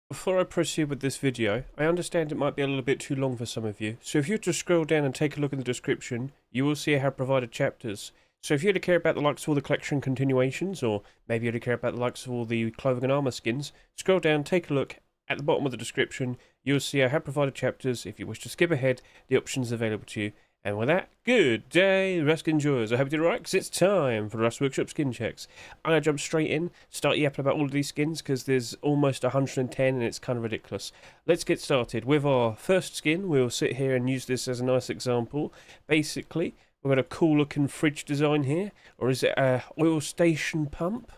Before I proceed with this video, I understand it might be a little bit too long for some of you, so if you were to scroll down and take a look in the description, you will see I have provided chapters. So if you to care about the likes of all the collection continuations, or maybe you to care about the likes of all the clothing and armor skins, scroll down, take a look. At the bottom of the description, you'll see I have provided chapters. If you wish to skip ahead, the options available to you. And with that, good day, Rust enjoyers. I hope you did right, because it's time for the Rust Workshop skin checks. I'm going to jump straight in, start yapping about all of these skins, because there's almost 110 and it's kind of ridiculous. Let's get started. With our first skin, we'll sit here and use this as a nice example. Basically, we've got a cool looking fridge design here, or is it a oil station pump?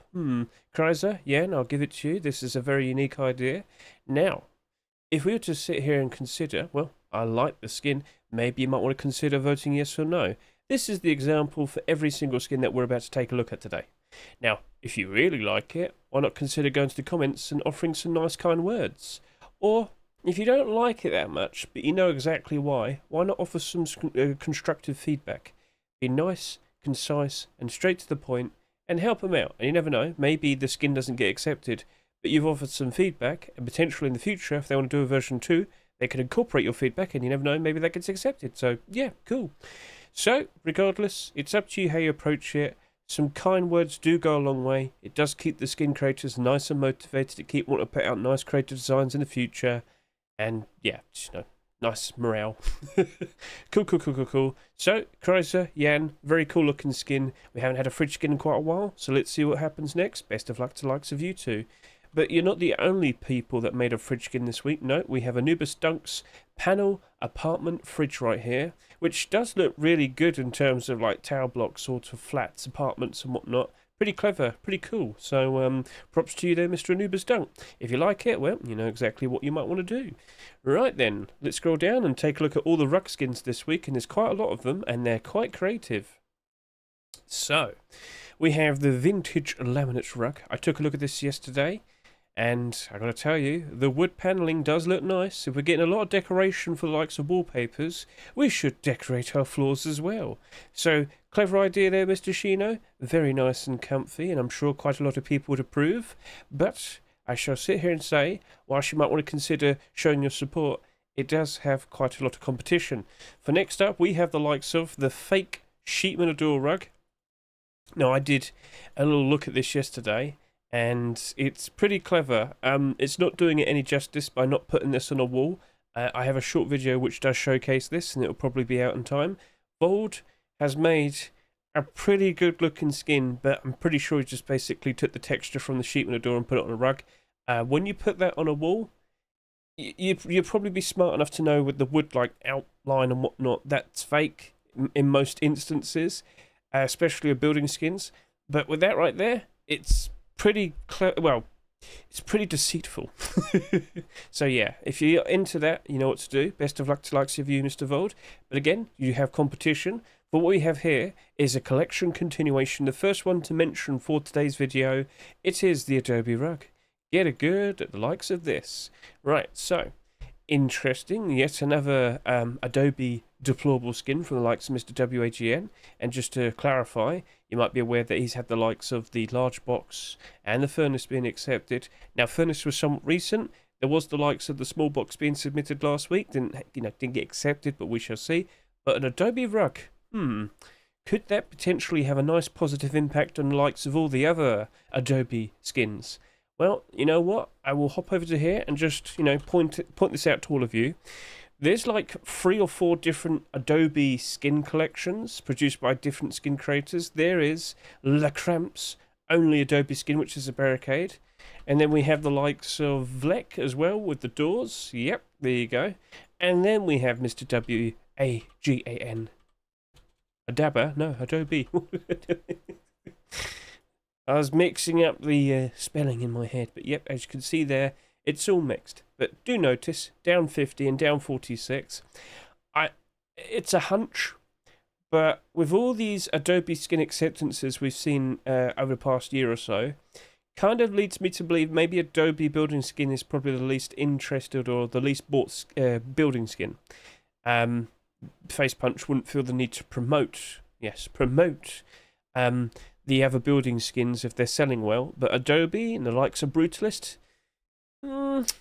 Kreiser, yeah, and I'll give it to you. This is a very unique idea. Now, if we were to sit here and consider, well, I like the skin, maybe you might want to consider voting yes or no. This is the example for every single skin that we're about to take a look at today. Now, if you really like it, why not consider going to the comments and offering some nice kind words? Or, if you don't like it that much, but you know exactly why not offer some constructive feedback? Be nice, concise, and straight to the point, and help them out. And you never know, maybe the skin doesn't get accepted, but you've offered some feedback, and potentially in the future, if they want to do a version 2, they can incorporate your feedback, and you never know, maybe that gets accepted. So, yeah, cool. So, regardless, it's up to you how you approach it. Some kind words do go a long way. It does keep the skin creators nice and motivated to keep wanting to put out nice creative designs in the future. And, yeah, just, nice morale. Cool. So, Kreiser, Jan, very cool looking skin. We haven't had a fridge skin in quite a while, so let's see what happens next. Best of luck to the likes of you two. But you're not the only people that made a fridge skin this week. No, we have Anubis Dunk's panel apartment fridge right here, which does look really good in terms of like tower block sort of flats, apartments and whatnot. Pretty clever, pretty cool. So props to you there, Mr. Anubis Dunk. If you like it, well, you know exactly what you might want to do. Right then, let's scroll down and take a look at all the rug skins this week, and there's quite a lot of them, and they're quite creative. So, we have the vintage laminate rug. I took a look at this yesterday. And I gotta tell you, the wood panelling does look nice. If we're getting a lot of decoration for the likes of wallpapers, we should decorate our floors as well. So, clever idea there, Mr. Shino. Very nice and comfy, and I'm sure quite a lot of people would approve. But I shall sit here and say, whilst you might want to consider showing your support, it does have quite a lot of competition. For next up, we have the likes of the fake Sheepman Adore rug. Now, I did a little look at this yesterday, and it's pretty clever. It's not doing it any justice by not putting this on a wall. I have a short video which does showcase this, and it'll probably be out in time. Vold has made a pretty good looking skin, but I'm pretty sure he just basically took the texture from the Sheepman Adore and put it on a rug. When you put that on a wall, you'd probably be smart enough to know with the wood like outline and whatnot, that's fake in most instances, especially with building skins. But with that right there, it's pretty well, it's pretty deceitful. So yeah, if you're into that, you know what to do. Best of luck to likes of you, Mr. Vold. But again, you have competition. But what we have here is a collection continuation. The first one to mention for today's video, it is the Adobe rug. Get a good at the likes of this. Right, so interesting, yet another Adobe deployable skin from the likes of Mr. WAGN. And just to clarify, you might be aware that he's had the likes of the large box and the furnace being accepted. Now, furnace was somewhat recent. There was the likes of the small box being submitted last week. Didn't get accepted, but we shall see. But an Adobe rug, could that potentially have a nice positive impact on the likes of all the other Adobe skins? Well, you know what? I will hop over to here and just, point this out to all of you. There's like 3 or 4 different Adobe skin collections produced by different skin creators. There is Cramp's only Adobe skin, which is a barricade. And then we have the likes of Vlek as well with the doors. Yep, there you go. And then we have Mr. WAGAN. Adaba? No, Adobe. I was mixing up the spelling in my head. But yep, as you can see there, it's all mixed. But do notice, down 50 and down 46. It's a hunch, but with all these Adobe skin acceptances we've seen over the past year or so, kind of leads me to believe maybe Adobe building skin is probably the least interested or the least bought building skin. Face Punch wouldn't feel the need to promote the other building skins if they're selling well, but Adobe and the likes of Brutalist,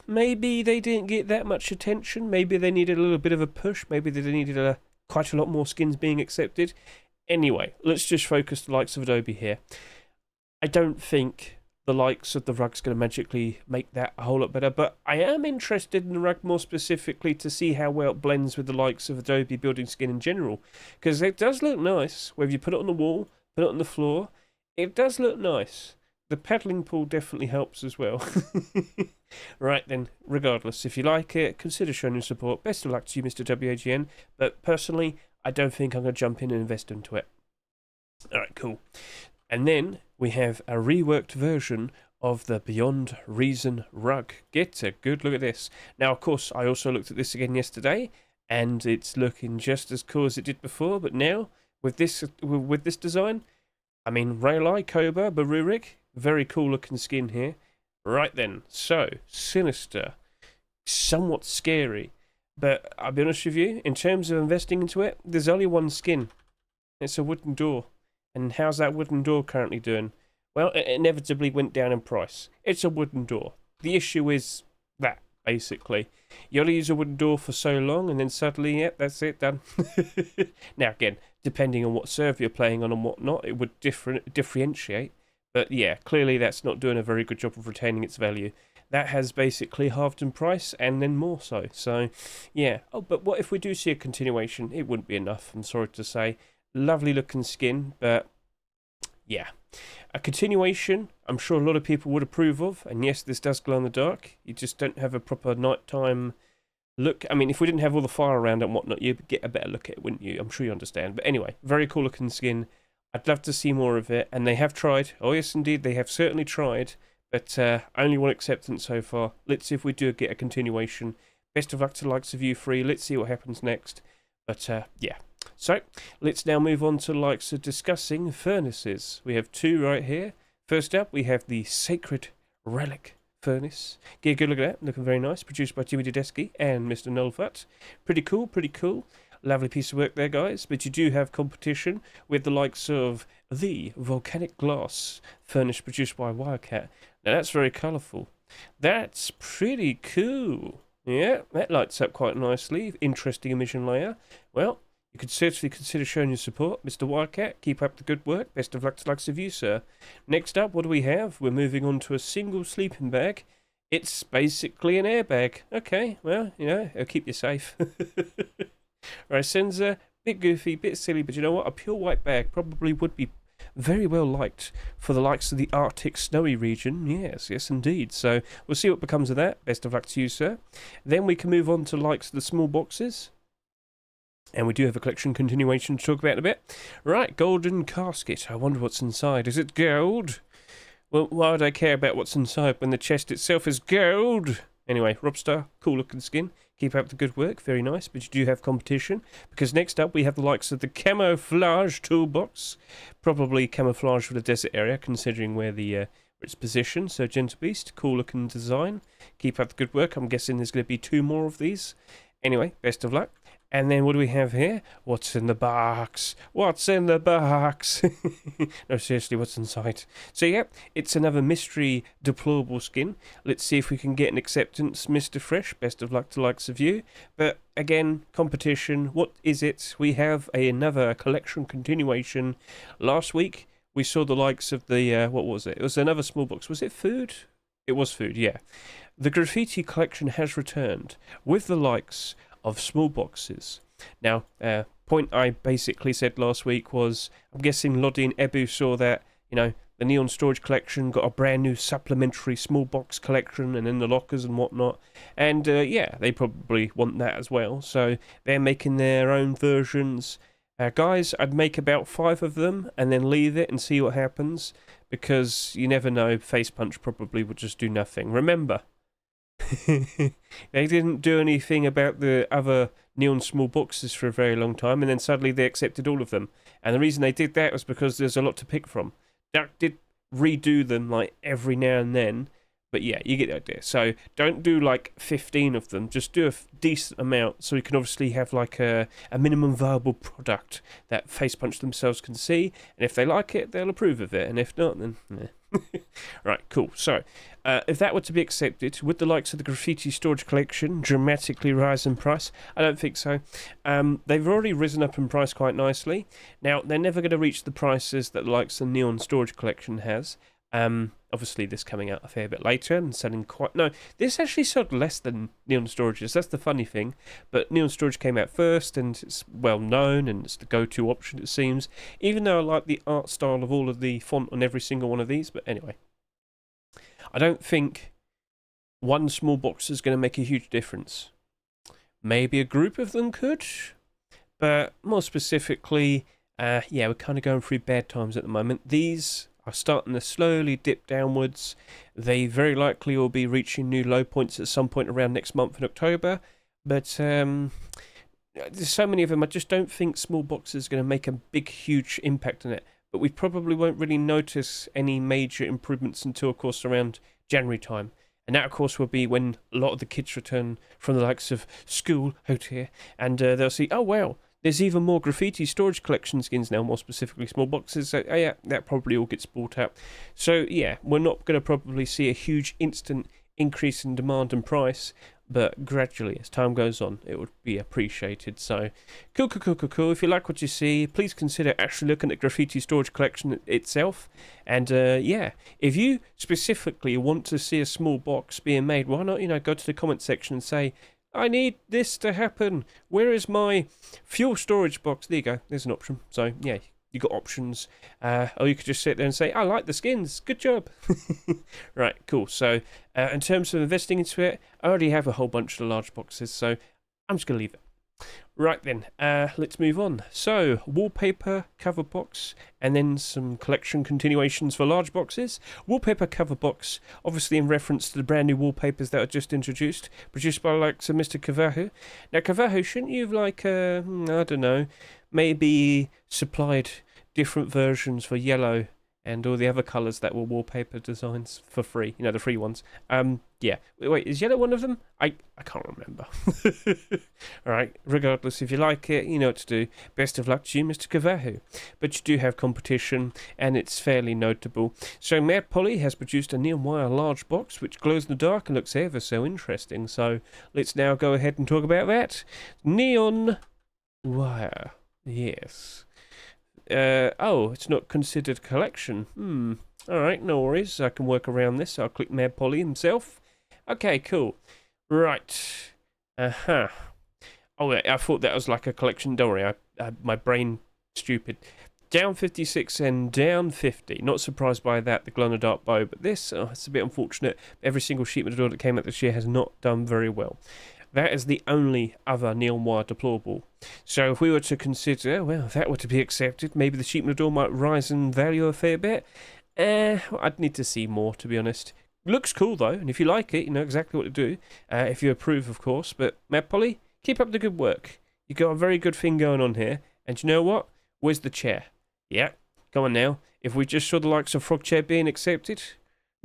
Maybe they didn't get that much attention. Maybe they needed a little bit of a push. Maybe they needed quite a lot more skins being accepted. Anyway, let's just focus the likes of Adobe here. I don't think the likes of the rug's going to magically make that a whole lot better, but I am interested in the rug more specifically to see how well it blends with the likes of Adobe building skin in general, because it does look nice. Whether you put it on the wall, put it on the floor, it does look nice. The paddling pool definitely helps as well. Right then, regardless, if you like it, consider showing your support. Best of luck to you, Mr. WAGN, but personally, I don't think I'm going to jump in and invest into it. Alright, cool. And then we have a reworked version of the Beyond Reason rug. Get a good look at this. Now, of course, I also looked at this again yesterday, and it's looking just as cool as it did before, but now, with this design, I mean, Rayleigh, Koba, Barurik, very cool looking skin here. Right then, so, sinister, somewhat scary, but I'll be honest with you, in terms of investing into it, there's only one skin. It's a wooden door. And how's that wooden door currently doing? Well, it inevitably went down in price. It's a wooden door. The issue is that, basically. You only use a wooden door for so long, and then suddenly, yep, that's it, done. Now, again, depending on what server you're playing on and whatnot, it would differentiate. But yeah, clearly that's not doing a very good job of retaining its value. That has basically halved in price, and then more so. So, yeah. Oh, but what if we do see a continuation? It wouldn't be enough, I'm sorry to say. Lovely looking skin, but yeah. A continuation, I'm sure a lot of people would approve of, and yes, this does glow in the dark. You just don't have a proper nighttime look. I mean, if we didn't have all the fire around and whatnot, you'd get a better look at it, wouldn't you? I'm sure you understand. But anyway, very cool looking skin. I'd love to see more of it, and they have tried. Oh yes, indeed, they have certainly tried, but only one acceptance so far. Let's see if we do get a continuation. Best of luck to the likes of you three. Let's see what happens next. But yeah. So, let's now move on to the likes of discussing furnaces. We have two right here. First up, we have the Sacred Relic furnace. Get a good look at that. Looking very nice. Produced by Jimmy Dudesky and Mr. Nullfut. Pretty cool, pretty cool. Lovely piece of work there, guys. But you do have competition with the likes of the Volcanic Glass furnace produced by Wirecat. Now, that's very colourful. That's pretty cool. Yeah, that lights up quite nicely. Interesting emission layer. Well, you could certainly consider showing your support, Mr. Wirecat. Keep up the good work. Best of luck to likes of you, sir. Next up, what do we have? We're moving on to a single sleeping bag. It's basically an airbag. Okay, well, you know, it'll keep you safe. Right, Senza, bit goofy, bit silly, but you know what? A pure white bag probably would be very well liked for the likes of the Arctic snowy region. Yes, yes indeed. So we'll see what becomes of that. Best of luck to you, sir. Then we can move on to likes of the small boxes. And we do have a collection continuation to talk about in a bit. Right, golden casket. I wonder what's inside. Is it gold? Well, why would I care about what's inside when the chest itself is gold? Anyway, Robstar, cool looking skin. Keep up the good work, very nice, but you do have competition, because next up we have the likes of the Camouflage Toolbox, probably camouflage for the desert area, considering where its position. So Gentle Beast, cool looking design. Keep up the good work. I'm guessing there's going to be 2 more of these. Anyway, best of luck. And then what do we have here? What's in the box? What's in the box? No, seriously, what's inside? So, yeah, it's another mystery deployable skin. Let's see if we can get an acceptance, Mr. Fresh. Best of luck to likes of you. But, again, competition. What is it? We have another collection continuation. Last week, we saw the likes of the, what was it? It was another small box. Was it food? It was food, yeah. The Graffiti collection has returned with the likes of small boxes. Now, point I basically said last week was, I'm guessing Lodi and Ebu saw that, you know, the Neon Storage collection got a brand new supplementary small box collection and then the lockers and whatnot. And yeah, they probably want that as well. So they're making their own versions. Guys, I'd make about 5 of them and then leave it and see what happens. Because you never know, Face Punch probably would just do nothing. Remember, they didn't do anything about the other Neon small boxes for a very long time, and then suddenly they accepted all of them. And the reason they did that was because there's a lot to pick from. Duck did redo them like every now and then, but yeah, you get the idea. So don't do like 15 of them, just do a decent amount so you can obviously have like a minimum viable product that Face Punch themselves can see, and if they like it, they'll approve of it, and if not, then Right, cool. So, if that were to be accepted, would the likes of the Graffiti storage collection dramatically rise in price? I don't think so. They've already risen up in price quite nicely. Now, they're never going to reach the prices that the likes of the Neon storage collection has. Obviously, this coming out a fair bit later and selling quite... No, this actually sold less than Neon Storage's. That's the funny thing. But Neon Storage came out first, and it's well known, and it's the go-to option, it seems. Even though I like the art style of all of the font on every single one of these. But anyway, I don't think one small box is going to make a huge difference. Maybe a group of them could. But more specifically, yeah, we're kind of going through bad times at the moment. These are starting to slowly dip downwards. They very likely will be reaching new low points at some point around next month in October. But there's so many of them, I just don't think small boxes are going to make a big, huge impact on it. But we probably won't really notice any major improvements until, of course, around January time. And that, of course, will be when a lot of the kids return from the likes of school out here. And they'll see, oh, wow, there's even more Graffiti storage collection skins now, more specifically small boxes. So, yeah, that probably all gets bought out. So, yeah, we're not going to probably see a huge instant increase in demand and price, but gradually, as time goes on, it would be appreciated. So, cool. If you like what you see, please consider actually looking at Graffiti storage collection itself. And, yeah, if you specifically want to see a small box being made, why not, go to the comment section and say, I need this to happen. Where is my fuel storage box? There you go. There's an option. So, yeah, you got options. Or you could just sit there and say, I like the skins. Good job. Right, cool. So, in terms of investing into it, I already have a whole bunch of the large boxes. So, I'm just going to leave it. Right then, let's move on. So, wallpaper cover box, and then some collection continuations for large boxes. Wallpaper cover box, obviously in reference to the brand new wallpapers that are just introduced, produced by the likes of Mr. Cavahu. Now, Cavahu, shouldn't you have, I don't know, maybe supplied different versions for yellow and all the other colours that were wallpaper designs for free, the free ones. Yeah. Wait, is yellow one of them? I can't remember. Alright, regardless, if you like it, you know what to do. Best of luck to you, Mr. Cavahu. But you do have competition, and it's fairly notable. So Mad Polly has produced a Neonwire large box, which glows in the dark and looks ever so interesting. So let's now go ahead and talk about that. Neonwire. Yes. Oh, it's not considered collection. Alright, no worries. I can work around this. I'll click Mad Polly himself. Okay, cool. Right. Oh, yeah, I thought that was like a collection. Don't worry, my brain stupid. Down 56 and down 50. Not surprised by that, the glow-in-the-dark bow. But this, it's a bit unfortunate. Every single sheet metal that came out this year has not done very well. That is the only other Neonwire deployable. So if we were to consider, well, if that were to be accepted, maybe the sheet metal might rise in value a fair bit. I'd need to see more, to be honest. Looks cool, though, and if you like it, you know exactly what to do. If you approve, of course. But, Mad Polly, keep up the good work. You've got a very good thing going on here. And you know what? Where's the chair? Yeah, come on now. If we just saw the likes of Frog Chair being accepted,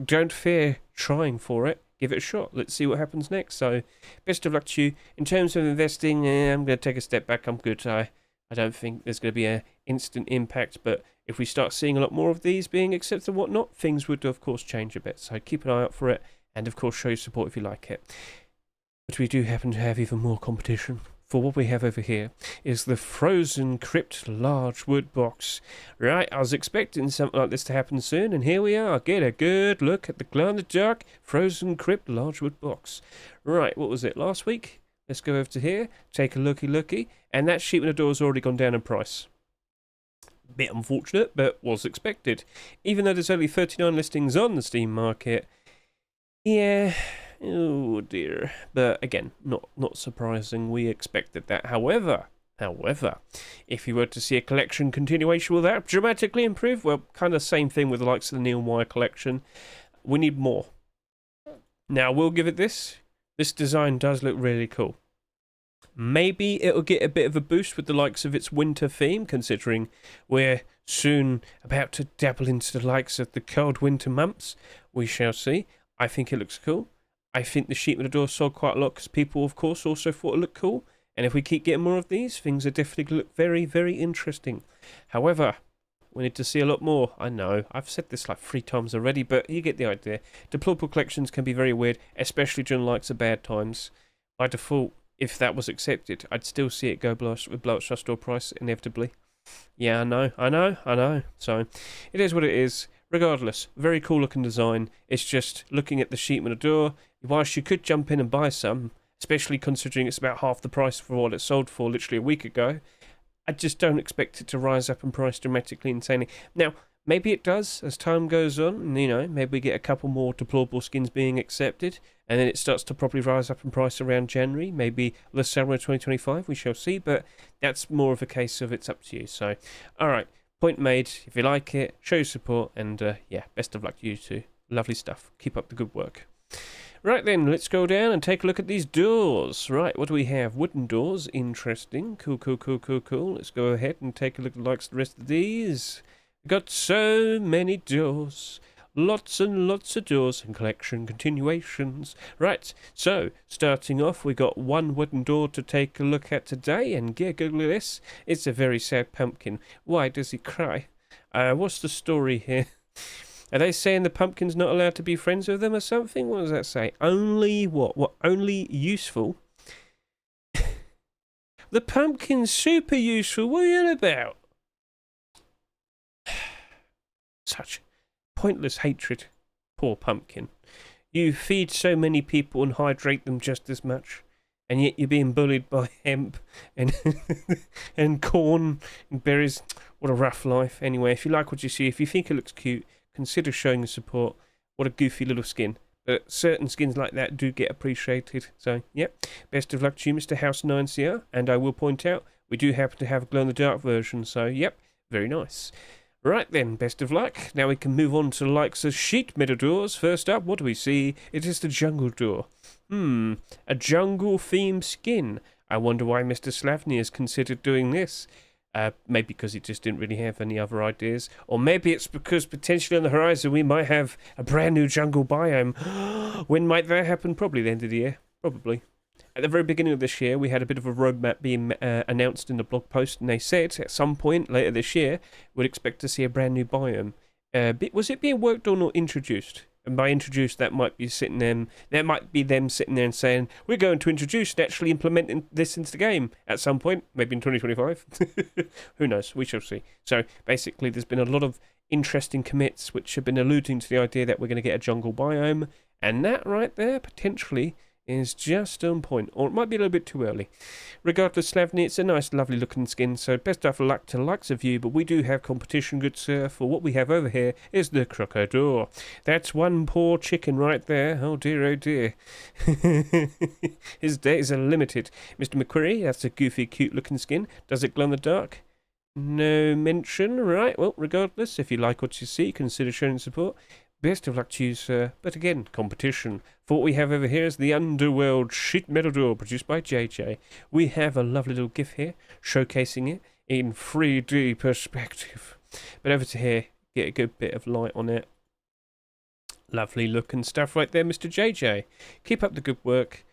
don't fear trying for it. Give it a shot. Let's see what happens next. So, best of luck to you. In terms of investing, I'm going to take a step back. I'm good. I don't think there's going to be an instant impact, but if we start seeing a lot more of these being accepted and whatnot, things would, of course, change a bit. So keep an eye out for it, and, of course, show your support if you like it. But we do happen to have even more competition. For what we have over here is the Frozen Crypt large wood box. Right, I was expecting something like this to happen soon, and here we are. Get a good look at the glow-in-the-dark Frozen Crypt large wood box. Right, what was it, last week? Let's go over to here, take a looky, and that sheet metal has already gone down in price. Bit unfortunate, but was expected. Even though there's only 39 listings on the Steam market, yeah... Oh dear. But again, not surprising. We expected that. However, if you were to see a collection continuation, will that dramatically improve? Well, kind of same thing with the likes of the Neonwire collection. We need more. Now, we'll give it this. This design does look really cool. Maybe it'll get a bit of a boost with the likes of its winter theme, considering we're soon about to dabble into the likes of the cold winter months. We shall see. I think it looks cool. I think the sheet metal sold quite a lot because people, of course, also thought it looked cool. And if we keep getting more of these, things are definitely going to look very, very interesting. However, We need to see a lot more. I know, I've said this like 3 times already, but you get the idea. Deployable collections can be very weird, especially during likes of bad times. By default, if that was accepted, I'd still see it go below its store price, inevitably. Yeah, I know. So, it is what it is. Regardless, very cool looking design. It's just looking at the sheet metal door. Whilst you could jump in and buy some, especially considering it's about half the price for what it sold for literally a week ago, I just don't expect it to rise up in price dramatically insanely. Now, maybe it does as time goes on. You know, maybe we get a couple more deployable skins being accepted, and then it starts to probably rise up in price around January, maybe the summer of 2025. We shall see, but that's more of a case of it's up to you. So, all right. Point made. If you like it, show your support, and yeah, best of luck to you too. Lovely stuff. Keep up the good work. Right then, let's go down and take a look at these doors. Right, what do we have? Wooden doors. Interesting. Cool. Let's go ahead and take a look at the rest of these. We've got so many doors. Lots and lots of doors and collection continuations. Right, so starting off, we got one wooden door to take a look at today, and yeah, Google this. It's a very sad pumpkin. Why does he cry? What's the story here? Are they saying the pumpkin's not allowed to be friends with them or something? What does that say? Only what? What? Only useful? The pumpkin's super useful. What are you on about? Such pointless hatred. Poor pumpkin. You feed so many people and hydrate them just as much, and yet you're being bullied by hemp and and corn and berries. What a rough life. Anyway, if you like what you see, if you think it looks cute, consider showing your support. What a goofy little skin. But certain skins like that do get appreciated. So, yep. Best of luck to you, Mr. House 9CR. And I will point out, we do happen to have a glow-in-the-dark version. So, yep. Very nice. Right then, best of luck. Now we can move on to the likes of sheet metal doors. First up, what do we see? It is the jungle door. A jungle-themed skin. I wonder why Mr. Slavny has considered doing this. Maybe because he just didn't really have any other ideas. Or maybe it's because potentially on the horizon we might have a brand new jungle biome. When might that happen? Probably the end of the year. Probably. At the very beginning of this year, we had a bit of a roadmap being announced in the blog post, and they said at some point later this year, we'd expect to see a brand new biome. Was it being worked on or introduced? And by introduced, that might be them sitting there and saying, we're going to introduce and actually implement this into the game at some point, maybe in 2025. Who knows? We shall see. So basically, there's been a lot of interesting commits which have been alluding to the idea that we're going to get a jungle biome, and that right there, potentially, is just on point, or it might be a little bit too early. Regardless, Slavny, it's a nice, lovely looking skin, so best of luck to the likes of you, but we do have competition, good sir, for what we have over here is the crocodile. That's one poor chicken right there. Oh dear, His days are limited. Mr. McQuarrie, that's a goofy, cute looking skin. Does it glow in the dark? No mention, right? Well, regardless, if you like what you see, consider showing support. Best of luck to you, sir. But again, competition. For what we have over here is the Underworld sheet metal door produced by JJ. We have a lovely little GIF here showcasing it in 3D perspective. But over to here, get a good bit of light on it. Lovely looking stuff right there, Mr. JJ. Keep up the good work.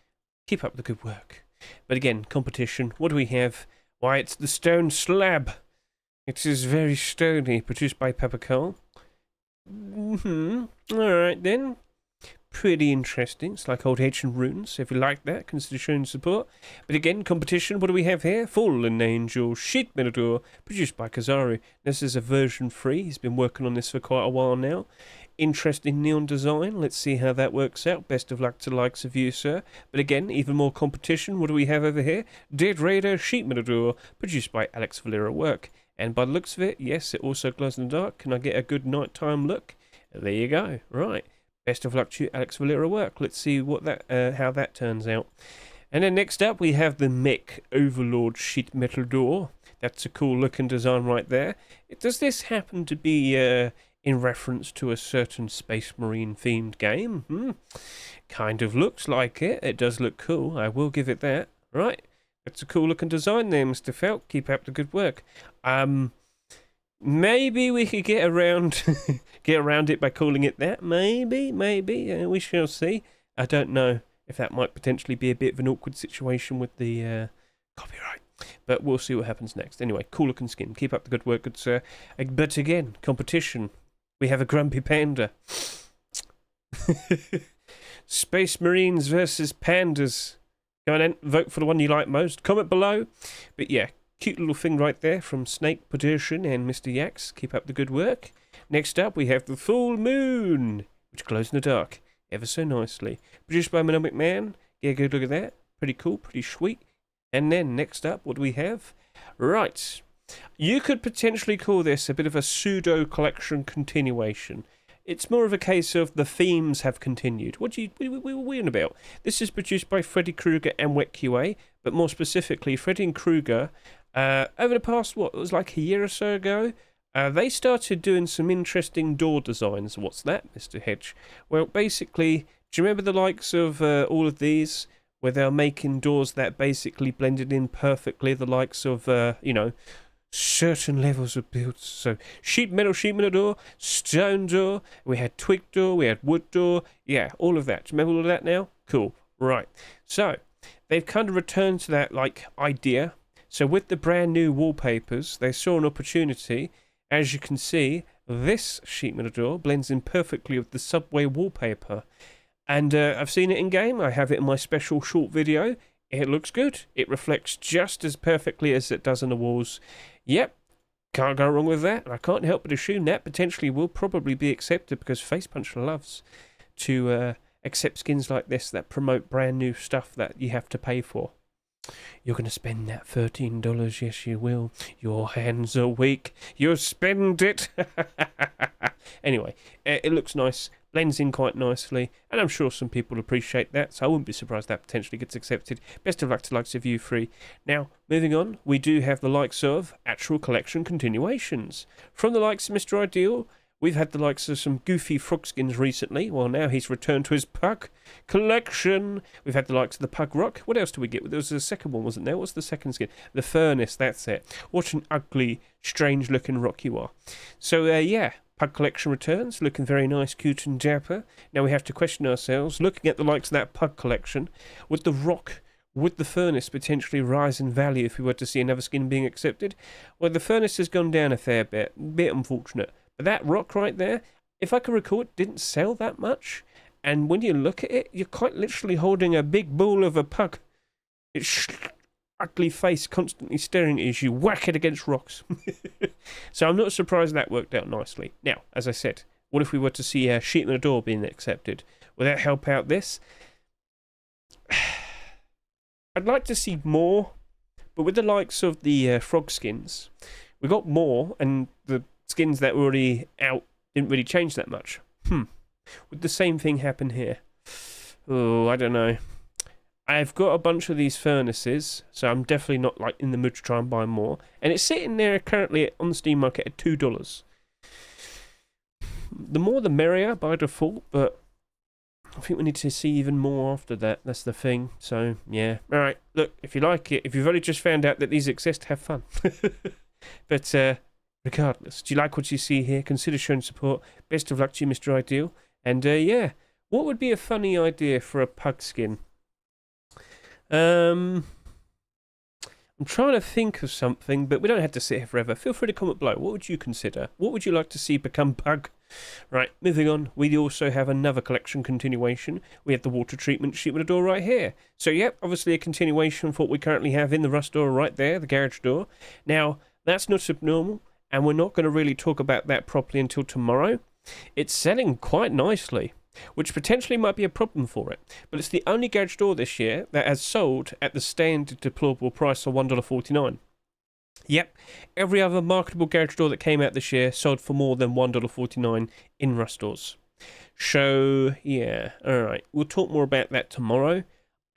Keep up the good work. But again, competition. What do we have? Why, it's the stone slab. It is very stony, produced by Pepper Cole. Alright then. Pretty interesting. It's like old ancient runes. If you like that, consider showing support. But again, competition. What do we have here? Fallen Angel sheet metal door produced by Kazaru. This is a version 3. He's been working on this for quite a while now. Interesting neon design. Let's see how that works out. Best of luck to the likes of you, sir. But again, even more competition. What do we have over here? Dead Raider sheet metal door produced by Alex Valera Work. And by the looks of it, yes, it also glows in the dark. Can I get a good nighttime look? There you go. Right. Best of luck to Alex Valera Work. Let's see what how that turns out. And then next up, we have the Mech Overlord sheet metal door. That's a cool looking design right there. Does this happen to be in reference to a certain Space Marine themed game? Kind of looks like it. It does look cool. I will give it that. Right. That's a cool looking design there, Mr. Felt. Keep up the good work. Maybe we could get around it by calling it that. Maybe. We shall see. I don't know if that might potentially be a bit of an awkward situation with the copyright. But we'll see what happens next. Anyway, cool looking skin. Keep up the good work, good sir. But again, competition. We have a grumpy panda. Space Marines versus pandas. Go on then, vote for the one you like most. Comment below. But yeah, cute little thing right there from Snake Petition and Mr. Yax. Keep up the good work. Next up, we have the full moon, which glows in the dark ever so nicely. Produced by Mnemonic Man. Yeah, good look at that. Pretty cool, pretty sweet. And then next up, what do we have? Right. You could potentially call this a bit of a pseudo collection continuation. It's more of a case of the themes have continued. What are we on about? This is produced by Freddy Krueger and Wet QA, but more specifically, Freddy and Krueger, over the past, it was like a year or so ago, they started doing some interesting door designs. What's that, Mr. Hedge? Well, basically, do you remember the likes of all of these, where they're making doors that basically blended in perfectly, the likes of, certain levels of builds. So sheet metal door, stone door, we had twig door, we had wood door, yeah, all of that. Do you remember all of that now? Cool. Right. So they've kind of returned to that like idea. So with the brand new wallpapers, they saw an opportunity. As you can see, this sheet metal door blends in perfectly with the subway wallpaper. And I've seen it in game. I have it in my special short video. It looks good. It reflects just as perfectly as it does on the walls. Yep, can't go wrong with that. And I can't help but assume that potentially will probably be accepted because Face Punch loves to accept skins like this that promote brand new stuff that you have to pay for. You're going to spend that $13, yes you will. Your hands are weak. You'll spend it. Anyway, it looks nice, blends in quite nicely, and I'm sure some people appreciate that, so I wouldn't be surprised that potentially gets accepted. Best of luck to the likes of you three. Now, moving on, we do have the likes of actual collection continuations. From the likes of Mr. Ideal, we've had the likes of some goofy frog skins recently. Well, now he's returned to his Pug collection. We've had the likes of the Pug Rock. What else do we get? There was a second one, wasn't there? What's the second skin? The Furnace, that's it. What an ugly, strange-looking rock you are. So, yeah, Pug collection returns, looking very nice, cute and dapper. Now we have to question ourselves, looking at the likes of that Pug collection, would the Rock, would the Furnace potentially rise in value if we were to see another skin being accepted? Well, the Furnace has gone down a fair bit unfortunate. But that rock right there, if I can recall, it didn't sell that much. And when you look at it, you're quite literally holding a big ball of a pug. Its ugly face constantly staring at you as you whack it against rocks. So I'm not surprised that worked out nicely. Now, as I said, what if we were to see a sheet in the door being accepted? Will that help out this? I'd like to see more, but with the likes of the frog skins, we got more, and the skins that were already out didn't really change that much. Would the same thing happen here? Oh, I don't know. I've got a bunch of these furnaces, so I'm definitely not like in the mood to try and buy more. And it's sitting there currently on the Steam market at $2. The more the merrier by default, but I think we need to see even more after that. That's the thing. So, yeah. Alright, look, if you like it, if you've only just found out that these exist, have fun. But, regardless, do you like what you see here? Consider showing support. Best of luck to you, Mr. Ideal. And, yeah, what would be a funny idea for a pug skin? I'm trying to think of something, but we don't have to sit here forever. Feel free to comment below. What would you consider? What would you like to see become Pug? Right, moving on. We also have another collection continuation. We have the water treatment sheet with a door right here. So, yep, obviously a continuation for what we currently have in the rust door right there, the garage door. Now, that's not abnormal, and we're not going to really talk about that properly until tomorrow. It's selling quite nicely, which potentially might be a problem for it. But it's the only garage door this year that has sold at the standard deployable price of $1.49. Yep, every other marketable garage door that came out this year sold for more than $1.49 in rust doors. So, yeah, alright, we'll talk more about that tomorrow.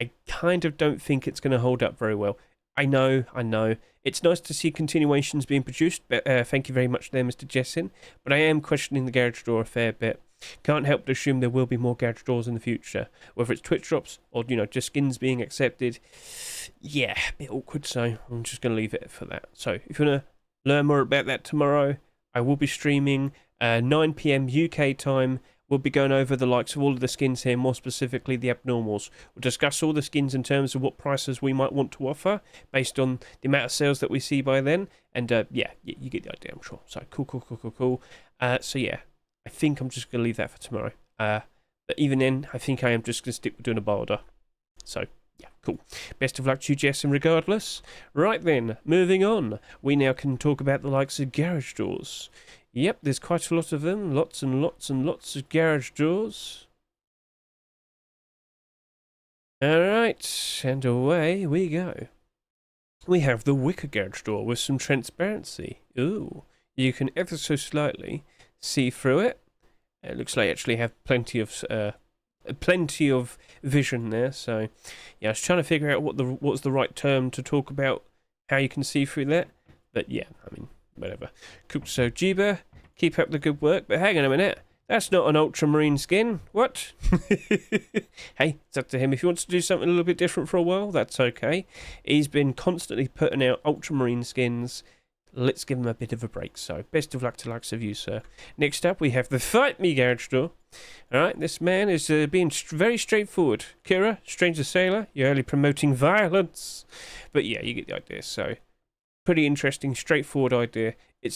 I kind of don't think it's going to hold up very well. I know. It's nice to see continuations being produced, but thank you very much there, Mr. Jessin. But I am questioning the garage door a fair bit. Can't help but assume there will be more garage doors in the future. Whether it's Twitch drops or, you know, just skins being accepted. Yeah, a bit awkward, so I'm just going to leave it for that. So, if you want to learn more about that tomorrow, I will be streaming 9 PM UK time, we'll be going over the likes of all of the skins here, more specifically the abnormals. We'll discuss all the skins in terms of what prices we might want to offer based on the amount of sales that we see by then. And yeah, you get the idea, I'm sure. So cool. So yeah, I think I'm just going to leave that for tomorrow. But even then, I think I am just going to stick with doing a boulder. So yeah, cool. Best of luck to you, Jess, and regardless. Right then, moving on. We now can talk about the likes of garage doors. Yep, there's quite a lot of them. Lots and lots and lots of garage doors. Alright, and away we go. We have the wicker garage door with some transparency. Ooh, you can ever so slightly see through it. It looks like you actually have plenty of vision there. So, yeah, I was trying to figure out what's the right term to talk about how you can see through that. But yeah, I mean, whatever. Cool. So, Jiba, keep up the good work. But hang on a minute. That's not an ultramarine skin. What? Hey, it's up to him. If he wants to do something a little bit different for a while, that's okay. He's been constantly putting out ultramarine skins. Let's give him a bit of a break. So, best of luck to likes of you, sir. Next up, we have the Fight Me garage door. Alright, this man is being very straightforward. Kira, Stranger Sailor, you're only promoting violence. But yeah, you get the idea. So, pretty interesting, straightforward idea.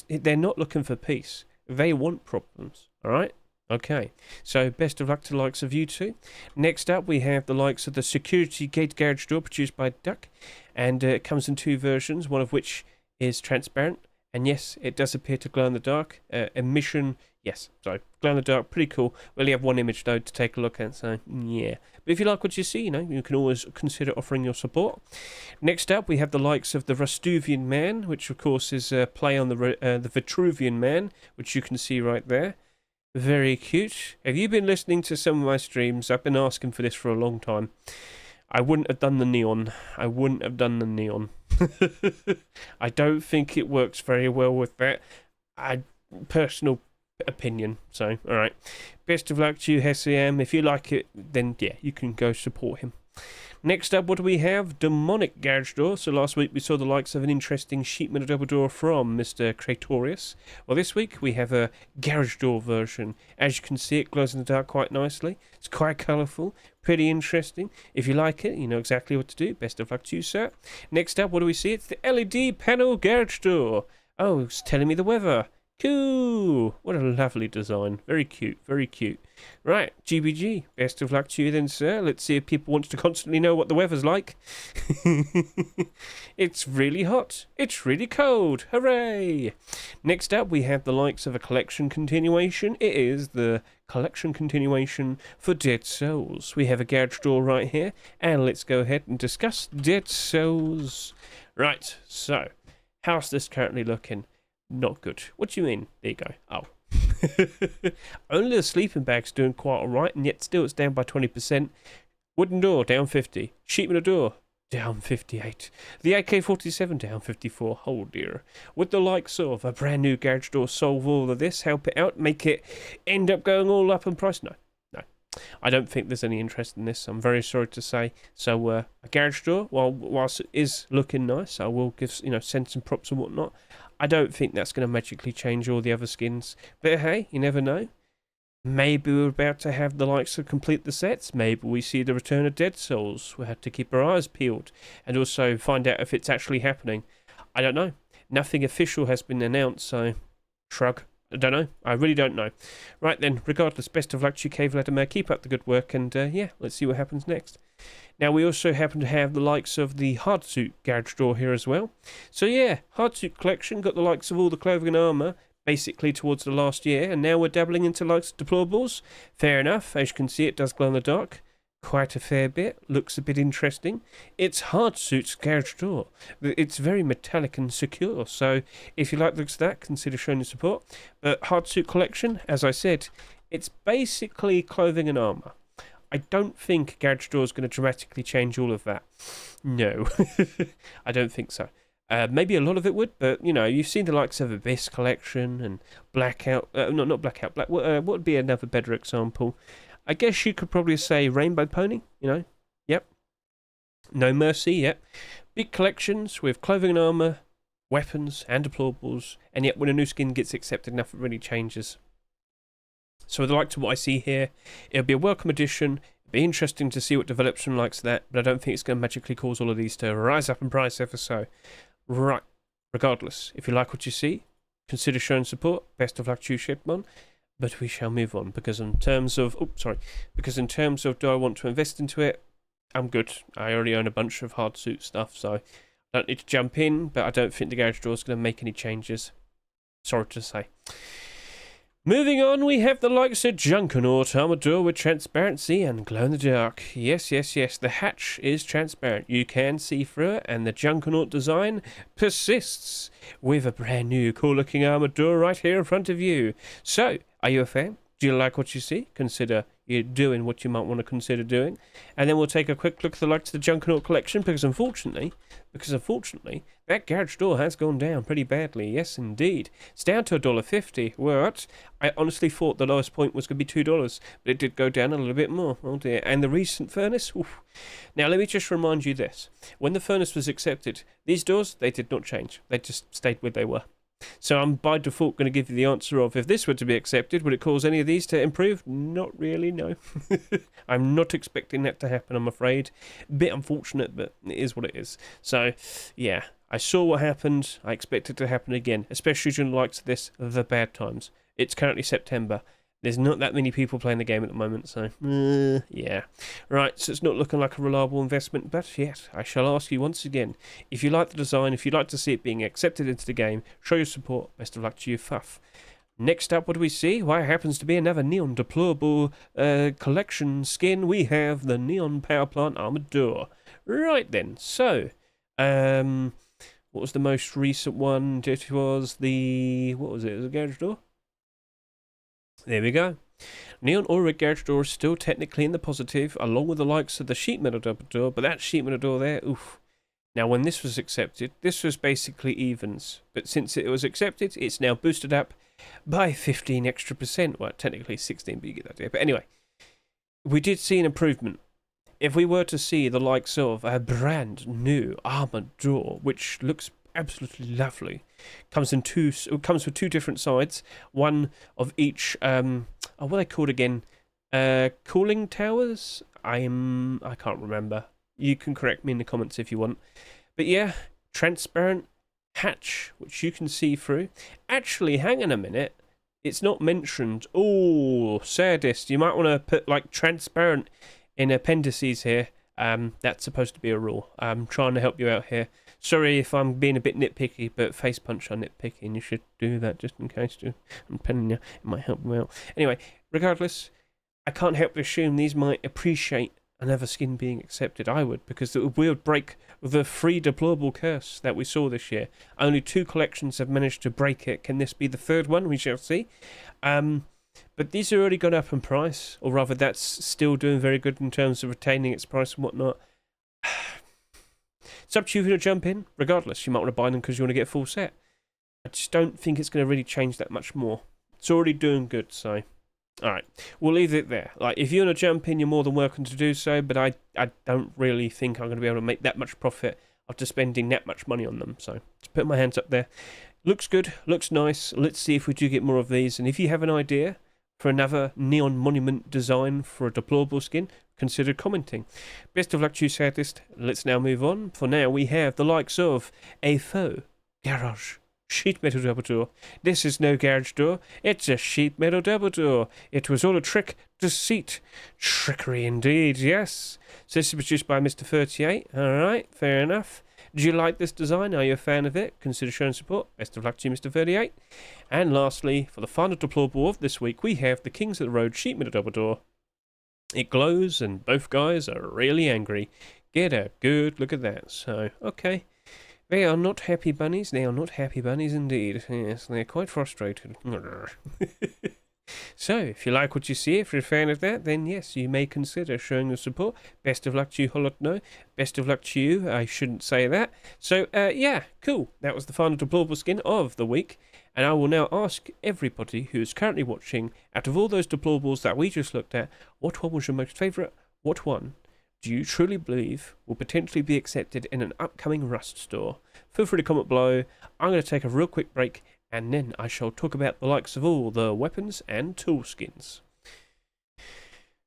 They're not looking for peace. They want problems. Alright? Okay. So, best of luck to the likes of you two. Next up, we have the likes of the Security Gate garage door produced by Duck. And it comes in two versions, one of which is transparent, and yes, it does appear to glow in the dark. Emission, yes, so glow in the dark, pretty cool. We only have one image though to take a look at, so yeah. But if you like what you see, you can always consider offering your support. Next up, we have the likes of the Rustuvian Man, which of course is a play on the Vitruvian Man, which you can see right there. Very cute. Have you been listening to some of my streams? I've been asking for this for a long time. I wouldn't have done the neon. I don't think it works very well with that. Personal opinion. So, alright. Best of luck to you, Hessiam. If you like it, then yeah, you can go support him. Next up, what do we have? Demonic garage door. So last week we saw the likes of an interesting sheet metal double door from Mr. Kratorius. Well, this week we have a garage door version. As you can see, it glows in the dark quite nicely. It's quite colourful, pretty interesting. If you like it, you know exactly what to do. Best of luck to you, sir. Next up, what do we see? It's the LED panel garage door. Oh, it's telling me the weather. Cool! What a lovely design. Very cute, very cute. Right, GBG, best of luck to you then, sir. Let's see if people want to constantly know what the weather's like. It's really hot. It's really cold. Hooray! Next up, we have the likes of a collection continuation. It is the collection continuation for Dead Souls. We have a garage door right here, and let's go ahead and discuss Dead Souls. Right, so, how's this currently looking? Not good. What do you mean? There you go. Oh. Only the sleeping bag's doing quite alright, and yet still it's down by 20%. Wooden door, down 50. Sheet metal door, down 58. The AK-47, down 54. Oh dear. Would the likes of a brand new garage door solve all of this? Help it out? Make it end up going all up in price? No. No. I don't think there's any interest in this. I'm very sorry to say. So, a garage door, whilst it is looking nice, I will give, send some props and whatnot. I don't think that's going to magically change all the other skins. But hey, you never know. Maybe we're about to have the likes of complete the sets. Maybe we see the return of Dead Souls. We'll have to keep our eyes peeled. And also find out if it's actually happening. I don't know. Nothing official has been announced, so shrug. I don't know. I really don't know. Right then, regardless, best of luck to you, Cave Latimer. Keep up the good work, and yeah, let's see what happens next. Now, we also happen to have the likes of the Hardsuit garage door here as well. So yeah, Hardsuit collection, got the likes of all the clothing and armour, basically towards the last year, and now we're dabbling into likes of deployables. Fair enough, as you can see, it does glow in the dark. Quite a fair bit, looks a bit interesting. It's Hardsuit's garage door. It's very metallic and secure, so if you like the looks of that, consider showing your support. But Hardsuit collection, as I said, it's basically clothing and armour. I don't think garage door is going to dramatically change all of that. No, I don't think so. Maybe a lot of it would, but you've seen the likes of Abyss collection and Blackout. Not Blackout. What would be another better example? I guess you could probably say Rainbow Pony. Yep. No Mercy. Yep. Big collections with clothing and armor, weapons and deployables, and yet when a new skin gets accepted, nothing really changes. So with the likes of what I see here, it'll be a welcome addition. It'll be interesting to see what develops from likes of that, but I don't think it's going to magically cause all of these to rise up in price ever so. Right. Regardless, if you like what you see, consider showing support. Best of luck to you, Shipmon. But we shall move on, because in terms of do I want to invest into it, I'm good. I already own a bunch of Hardsuit stuff, so I don't need to jump in, but I don't think the garage door is going to make any changes. Sorry to say. Moving on, we have the likes of Junkernaught, Armour door with transparency and glow in the dark. Yes, yes, yes, the hatch is transparent. You can see through it, and the Junkernaught design persists with a brand new cool looking armour door right here in front of you. So, are you a fan? Do you like what you see? Consider you doing what you might want to consider doing. And then we'll take a quick look at the likes of the Junkernaught collection, because unfortunately, that garage door has gone down pretty badly. Yes, indeed. It's down to $1.50. What? I honestly thought the lowest point was going to be $2, but it did go down a little bit more. Oh dear. And the recent furnace? Oof. Now, let me just remind you this. When the furnace was accepted, these doors, they did not change. They just stayed where they were. So I'm by default going to give you the answer of, if this were to be accepted, would it cause any of these to improve? Not really, no. I'm not expecting that to happen, I'm afraid. A bit unfortunate, but it is what it is. So, yeah, I saw what happened. I expect it to happen again, especially during the likes of this, the bad times. It's currently September. There's not that many people playing the game at the moment, so, yeah. Right, so it's not looking like a reliable investment, but yet, I shall ask you once again, if you like the design, if you'd like to see it being accepted into the game, show your support. Best of luck to you, Fuff. Next up, what do we see? Why, it happens to be another Neon Deployable collection skin. We have the Neon Powerplant Armored Door. Right then, so, what was the most recent one? It was the, what was it? It was a garage door? There we go. Neon Aura garage door is still technically in the positive, along with the likes of the sheet metal double door, but that sheet metal door there, oof. Now, when this was accepted, this was basically evens, but since it was accepted, it's now boosted up by 15 extra %. Well, technically 16, but you get that idea. But anyway, we did see an improvement. If we were to see the likes of a brand new armored door, which looks absolutely lovely, comes with two different sides, one of each what are they called again, cooling towers? I can't remember. You can correct me in the comments if you want. But yeah, transparent hatch which you can see through. Actually, hang on a minute, it's not mentioned. Oh, saddest, you might want to put like transparent in appendices here. That's supposed to be a rule. I'm trying to help you out here. Sorry if I'm being a bit nitpicky, but face punch are nitpicky, and you should do that just in case. I'm telling you, it might help you out. Anyway, regardless, I can't help but assume these might appreciate another skin being accepted. I would, because we would break the free deployable curse that we saw this year. Only 2 collections have managed to break it. Can this be the third one? We shall see. But these are already gone up in price, or rather that's still doing very good in terms of retaining its price and whatnot. It's up to you to jump in. Regardless, you might want to buy them because you want to get a full set. I just don't think it's going to really change that much more. It's already doing good, so... Alright, we'll leave it there. Like, if you want to jump in, you're more than welcome to do so, but I don't really think I'm going to be able to make that much profit after spending that much money on them. So, just put my hands up there. Looks good, looks nice. Let's see if we do get more of these. And if you have an idea for another Neon Monument design for a deployable skin, consider commenting. Best of luck to you, sadist. Let's now move on. For now, we have the likes of a faux garage sheet metal double door. This is no garage door. It's a sheet metal double door. It was all a trick, deceit, trickery indeed. Yes. So this is produced by Mr. 38. All right, fair enough. Do you like this design? Are you a fan of it? Consider showing support. Best of luck to you, Mr. 38. And lastly, for the final deplorable of this week, we have the Kings of the Road sheet metal double door. It glows, and both guys are really angry. Get a good look at that. So, okay. They are not happy bunnies. They are not happy bunnies indeed. Yes, they're quite frustrated. So, if you like what you see, if you're a fan of that, then yes, you may consider showing your support. Best of luck to you, Holotno. Best of luck to you. I shouldn't say that. So, yeah, cool. That was the final deplorable skin of the week. And I will now ask everybody who's currently watching, out of all those deplorables that we just looked at, what one was your most favourite? What one do you truly believe will potentially be accepted in an upcoming Rust store? Feel free to comment below. I'm going to take a real quick break, and then I shall talk about the likes of all the weapons and tool skins.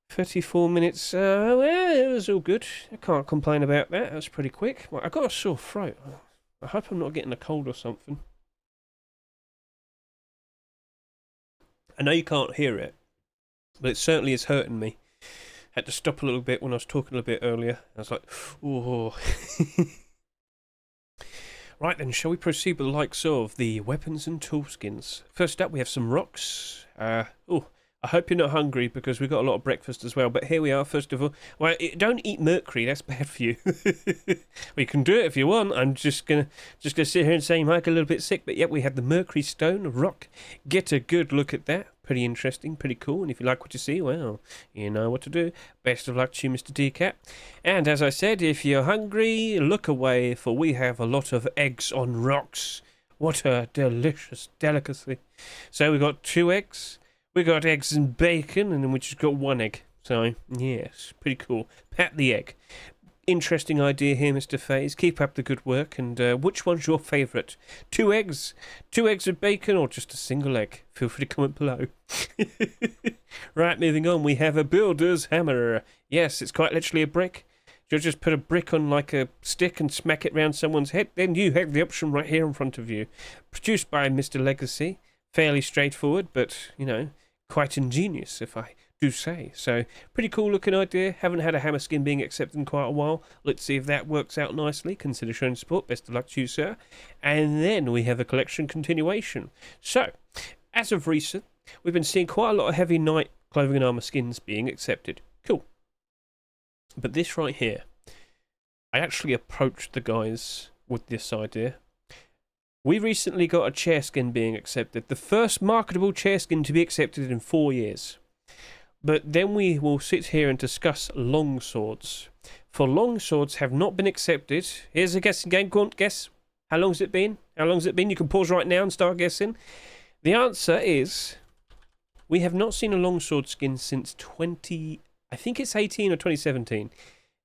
34 minutes, well, it was all good. I can't complain about that. That was pretty quick. Well, I got a sore throat. I hope I'm not getting a cold or something. I know you can't hear it, but it certainly is hurting me. Had to stop a little bit when I was talking a bit earlier. I was like, oh. Right then, shall we proceed with the likes of the weapons and tool skins? First up, we have some rocks. I hope you're not hungry because we've got a lot of breakfast as well. But here we are, first of all. Well, don't eat mercury. That's bad for you. Well, you can do it if you want. I'm just gonna sit here and say you might get a little bit sick. But yeah, we have the mercury stone rock. Get a good look at that. Pretty interesting, pretty cool. And if you like what you see, well, you know what to do. Best of luck to you, Mr. Decap. And as I said, if you're hungry, look away, for we have a lot of eggs on rocks. What a delicious delicacy. So we've got 2 eggs. We got eggs and bacon, and then we just got 1 egg. So, yes, pretty cool. Pat the egg. Interesting idea here, Mr. FaZe. Keep up the good work. And which one's your favourite? 2 eggs? 2 eggs of bacon, or just a single egg? Feel free to comment below. Right, moving on. We have a builder's hammer. Yes, it's quite literally a brick. You'll just put a brick on like a stick and smack it round someone's head. Then you have the option right here in front of you. Produced by Mr. Legacy. Fairly straightforward, but, you know, quite ingenious, if I do say. So, pretty cool looking idea. Haven't had a hammer skin being accepted in quite a while. Let's see if that works out nicely. Consider showing support. Best of luck to you, sir. And then we have a collection continuation. So, as of recent, we've been seeing quite a lot of heavy knight clothing and armor skins being accepted. Cool. But this right here, I actually approached the guys with this idea. We recently got a chair skin being accepted. The first marketable chair skin to be accepted in 4 years. But then we will sit here and discuss longswords. For longswords have not been accepted. Here's a guessing game. Go on, guess. How long's it been? How long's it been? You can pause right now and start guessing. The answer is, we have not seen a longsword skin since I think it's 18 or 2017.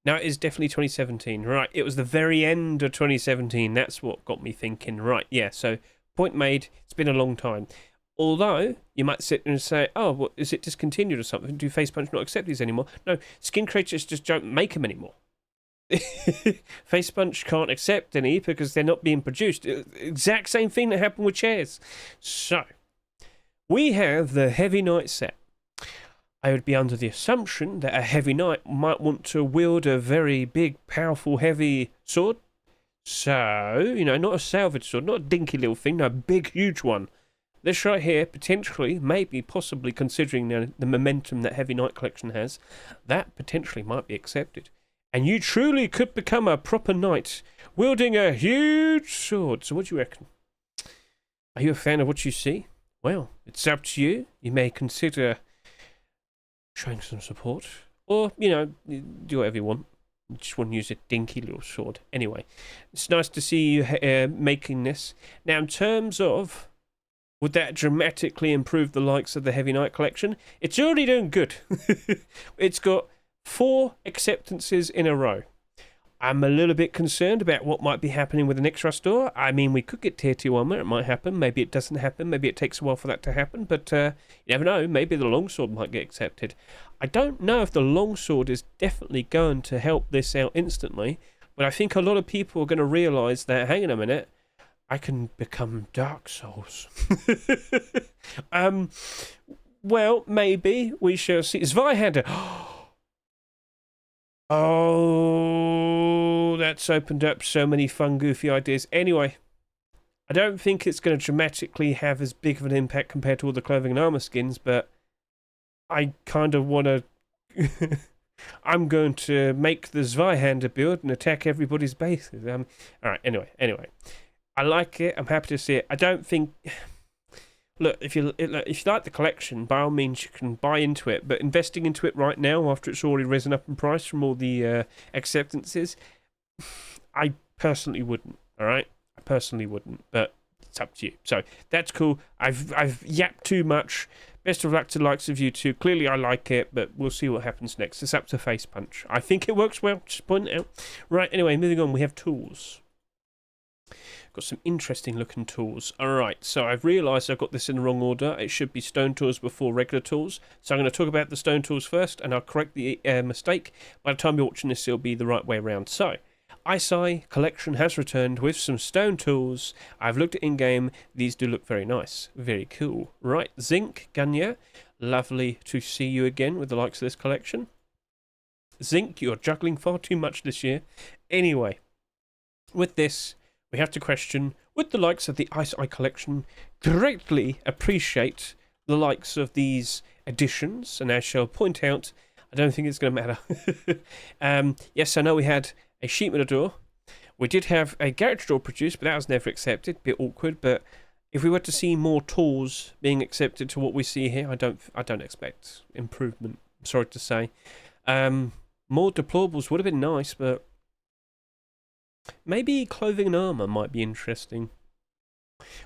Now, it is definitely 2017. Right, it was the very end of 2017. That's what got me thinking. Right, yeah, so point made. It's been a long time. Although, you might sit there and say, oh, what, is it discontinued or something? Do Facepunch not accept these anymore? No, skin creators just don't make them anymore. Facepunch can't accept any because they're not being produced. Exact same thing that happened with chairs. So, we have the Heavy Knight set. I would be under the assumption that a Heavy Knight might want to wield a very big, powerful, heavy sword. So, you know, not a salvage sword, not a dinky little thing, no, a big, huge one. This right here, potentially, maybe, possibly, considering the momentum that Heavy Knight collection has, that potentially might be accepted. And you truly could become a proper knight, wielding a huge sword. So what do you reckon? Are you a fan of what you see? Well, it's up to you. You may consider showing some support, or, you know, do whatever you want. You just want to use a dinky little sword. Anyway, it's nice to see you making this. Now, in terms of, would that dramatically improve the likes of the Heavy Knight collection? It's already doing good. It's got 4 acceptances in a row. I'm a little bit concerned about what might be happening with the next restore. I mean, we could get tier 2 armor. It might happen. Maybe it doesn't happen. Maybe it takes a while for that to happen. But you never know. Maybe the longsword might get accepted. I don't know if the longsword is definitely going to help this out instantly. But I think a lot of people are going to realise that, hang on a minute, I can become Dark Souls. Well, maybe. We shall see. Zweihander. Oh, that's opened up so many fun, goofy ideas. Anyway, I don't think it's going to dramatically have as big of an impact compared to all the clothing and armor skins, but I kind of want to... I'm going to make the Zweihander build and attack everybody's bases. Alright, anyway. I like it. I'm happy to see it. I don't think... Look, if you like the collection, by all means you can buy into it, but investing into it right now, after it's already risen up in price from all the acceptances, I personally wouldn't, alright? I personally wouldn't, but it's up to you. So, that's cool. I've yapped too much. Best of luck to the likes of you two. Clearly I like it, but we'll see what happens next. It's up to Facepunch. I think it works well, just point it out. Right, anyway, moving on, we have tools. Got some interesting looking tools. Alright, so I've realised I've got this in the wrong order. It should be stone tools before regular tools. So I'm going to talk about the stone tools first, and I'll correct the mistake. By the time you're watching this, it'll be the right way around. So, ISI collection has returned with some stone tools. I've looked at in-game. These do look very nice. Very cool. Right, Zinc, Ganya. Lovely to see you again with the likes of this collection. Zinc, you're juggling far too much this year. Anyway, with this, we have to question, would the likes of the ISI collection greatly appreciate the likes of these additions? And as I shall point out, I don't think it's going to matter. Yes, I know we had a sheet metal door. We did have a garage door produced, but that was never accepted. Bit awkward, but if we were to see more tools being accepted to what we see here, I don't expect improvement. I'm sorry to say. More deployables would have been nice, but maybe clothing and armour might be interesting.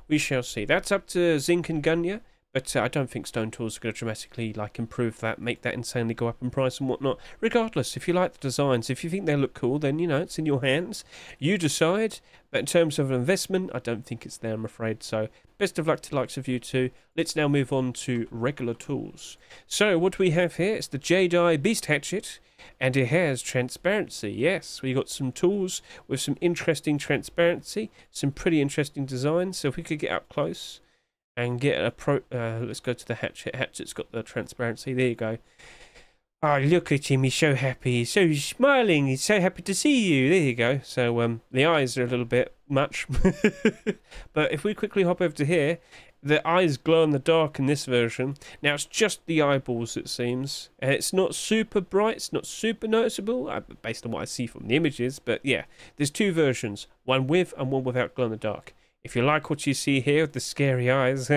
We shall see. That's up to Zinc and Gunya, but I don't think stone tools are going to dramatically improve that, make that insanely go up in price and whatnot. Regardless, if you like the designs, if you think they look cool, then, it's in your hands. You decide. But in terms of investment, I don't think it's there, I'm afraid. So, best of luck to the likes of you two. Let's now move on to regular tools. So, what we have here is the Jedi Beast Hatchet. And it has transparency, yes. We got some tools with some interesting transparency, some pretty interesting designs. So if we could get up close and get let's go to the hatchet. Hatchet's got the transparency. There you go. Oh, look at him. He's so happy. He's so smiling. He's so happy to see you. There you go. So the eyes are a little bit much. But if we quickly hop over to here, the eyes glow in the dark in this version. Now, it's just the eyeballs, it seems. It's not super bright. It's not super noticeable, based on what I see from the images. But yeah, there's two versions. One with and one without glow in the dark. If you like what you see here with the scary eyes,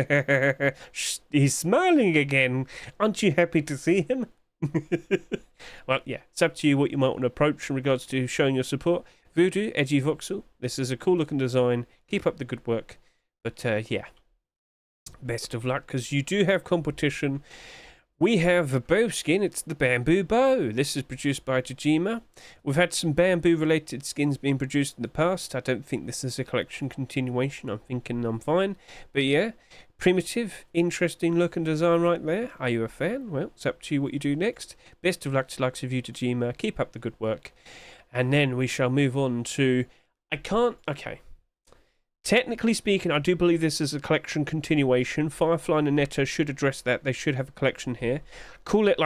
he's smiling again. Aren't you happy to see him? Well, yeah, it's up to you what you might want to approach in regards to showing your support. Voodoo, Edgy Voxel, this is a cool looking design. Keep up the good work. But yeah, best of luck, because you do have competition. We have a bow skin. It's the bamboo bow. This is produced by Tajima. We've had some bamboo related skins being produced in the past. I don't think this is a collection continuation. I'm thinking I'm fine. But yeah, primitive, interesting looking design right there. Are you a fan? Well, it's up to you what you do next. Best of luck to likes of you, Tajima. Keep up the good work. And then we shall move on to... Okay. Technically speaking, I do believe this is a collection continuation. Firefly and Netta should address that. They should have a collection here. Call it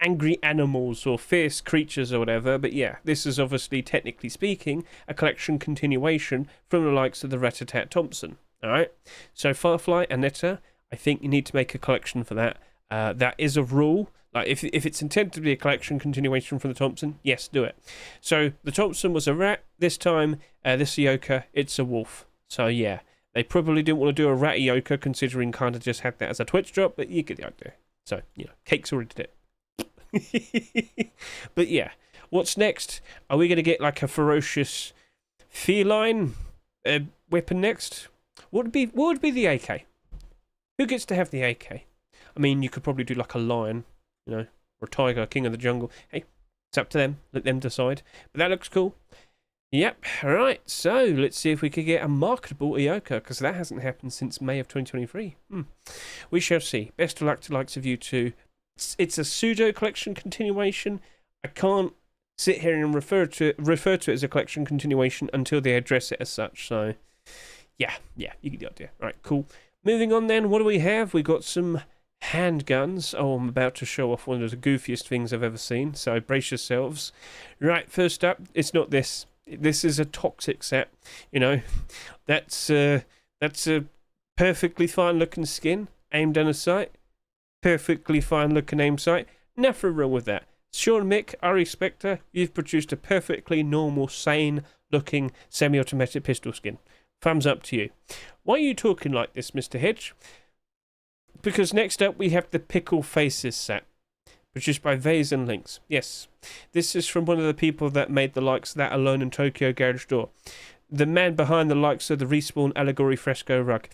angry animals or fierce creatures or whatever. But yeah, this is obviously, technically speaking, a collection continuation from the likes of the Rat-a-Tat Thompson. Alright? So Firefly and Netta, I think you need to make a collection for that. That is a rule. If it's intended to be a collection continuation from the Thompson, yes, do it. So the Thompson was a rat. This time, this Yoka, it's a wolf. So yeah, they probably didn't want to do a rat Yoka, considering kind of just had that as a Twitch drop, but you get the idea. So, Cakes already did it. But yeah, what's next? Are we going to get a ferocious feline weapon next? What would be the AK? Who gets to have the AK? I mean, you could probably do a lion, or a tiger, king of the jungle. Hey, it's up to them. Let them decide. But that looks cool. Yep, alright, so let's see if we could get a marketable Ioka, because that hasn't happened since May of 2023. We shall see. Best of luck to likes of you two. It's a pseudo collection continuation. I can't sit here and refer to it as a collection continuation until they address it as such, so yeah, you get the idea. Right, cool. Moving on then, what do we have? We got some handguns. Oh, I'm about to show off one of the goofiest things I've ever seen, so brace yourselves. Right, first up, it's not this. This is a toxic set, That's a perfectly fine looking skin aimed on a sight. Perfectly fine looking aim sight. Nothing wrong with that. Sean Mick, I respect her. You've produced a perfectly normal, sane looking semi-automatic pistol skin. Thumbs up to you. Why are you talking like this, Mr. Hedge? Because next up we have the Pickle Faces set. Produced by Vase and Links. Yes, this is from one of the people that made the likes of that Alone in Tokyo Garage Door. The man behind the likes of the Respawn Allegory Fresco Rug.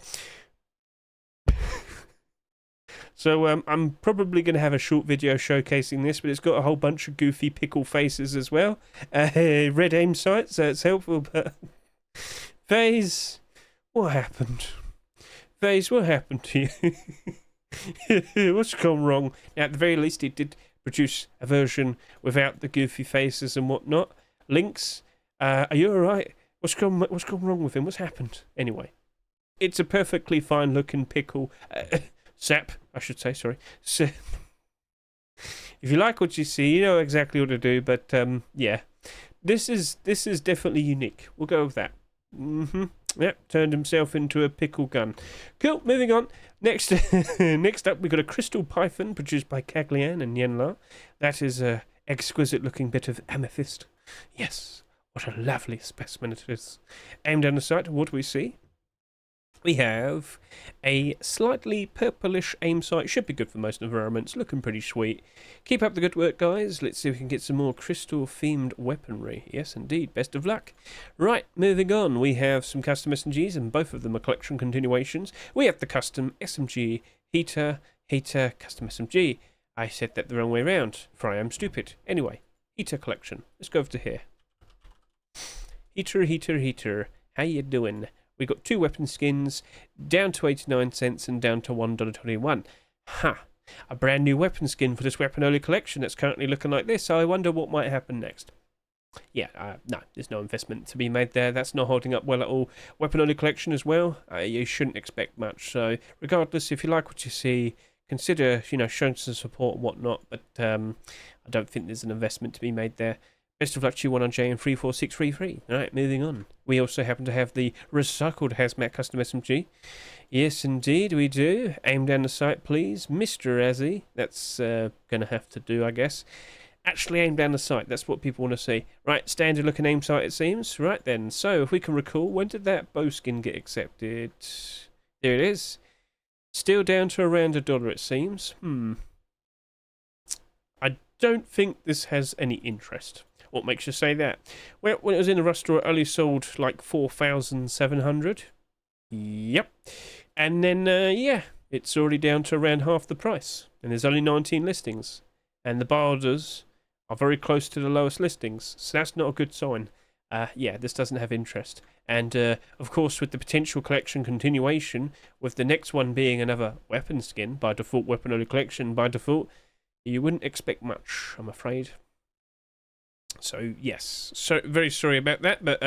So I'm probably going to have a short video showcasing this, but it's got a whole bunch of goofy pickle faces as well. Red aim sight, so it's helpful, but Vase, what happened? Vase, what happened to you? What's gone wrong? Now, at the very least, it did produce a version without the goofy faces and whatnot. Lynx, are you alright? What's gone wrong with him? What's happened? Anyway, it's a perfectly fine looking pickle. Sap, I should say, sorry. So, if you like what you see, you know exactly what to do, but yeah. This is definitely unique. We'll go with that. Yep, turned himself into a pickle gun. Cool, moving on. Next up, we've got a crystal python produced by Caglian and Yenla. That is a exquisite looking bit of amethyst. Yes, what a lovely specimen it is. Aim down the sight, what do we see? We have a slightly purplish aim sight. Should be good for most environments. Looking pretty sweet. Keep up the good work, guys. Let's see if we can get some more crystal-themed weaponry. Yes, indeed. Best of luck. Right, moving on. We have some custom SMGs, and both of them are collection continuations. We have the custom SMG Heater custom SMG. I said that the wrong way around, for I am stupid. Anyway, Heater collection. Let's go over to here. Heater. How you doing? We got 2 weapon skins, down to 89 cents and down to $1.21. Ha! A brand new weapon skin for this weapon only collection that's currently looking like this, so I wonder what might happen next. Yeah, no, there's no investment to be made there. That's not holding up well at all. Weapon only collection as well, you shouldn't expect much. So, regardless, if you like what you see, consider, showing some support and whatnot, but I don't think there's an investment to be made there. Best of luck to you, 1RJ and 34633. Alright, moving on. We also happen to have the recycled Hazmat custom SMG. Yes, indeed, we do. Aim down the sight, please. Mr. Azzy. That's going to have to do, I guess. Actually, aim down the sight. That's what people want to see. Right, standard looking aim sight, it seems. Right then, so if we can recall, when did that bow skin get accepted? There it is. Still down to around $1, it seems. I don't think this has any interest. What makes you say that? Well, when it was in the Rust store, it only sold like 4,700. Yep. And then, yeah, it's already down to around half the price. And there's only 19 listings. And the borders are very close to the lowest listings. So that's not a good sign. Yeah, this doesn't have interest. And, of course, with the potential collection continuation, with the next one being another weapon skin, by default, weapon only collection, by default, you wouldn't expect much, I'm afraid. So, yes. So, very sorry about that, but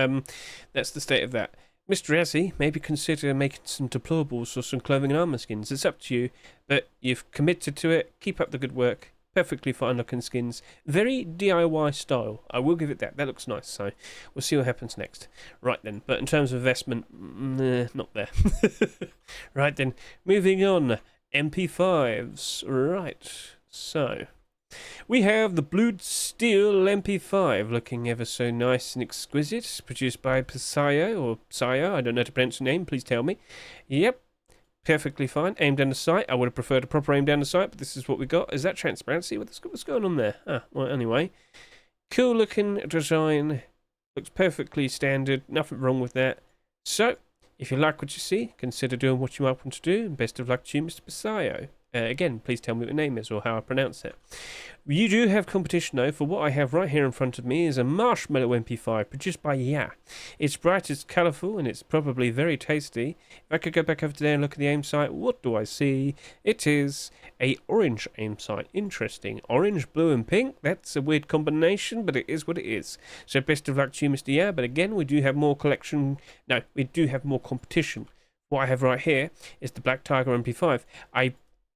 that's the state of that. Mr. Azzy, maybe consider making some deployables or some clothing and armor skins. It's up to you, but you've committed to it. Keep up the good work. Perfectly fine looking skins. Very DIY style. I will give it that. That looks nice, so we'll see what happens next. Right then, but in terms of investment, not there. Right then, moving on. MP5s. Right, so we have the Blued Steel MP5, looking ever so nice and exquisite, produced by Psayo, or Psayo, I don't know how to pronounce the name, please tell me. Yep, perfectly fine. Aim down the sight. I would have preferred a proper aim down the sight, but this is what we got. Is that transparency? What's going on there? Well, anyway. Cool looking design. Looks perfectly standard. Nothing wrong with that. So, if you like what you see, consider doing what you might want to do, and best of luck to you, Mr. Psayo. Again, please tell me what your name is or how I pronounce it. You do have competition though, for what I have right here in front of me is a Marshmallow MP5 produced by Ya. It's bright, it's colourful, and it's probably very tasty. If I could go back over there and look at the aim sight, what do I see? It is a orange aim sight. Interesting. Orange, blue and pink. That's a weird combination, but it is what it is. So best of luck to you, Mr. Ya. But again, we do have more collection. No, we do have more competition. What I have right here is the Black Tiger MP5. I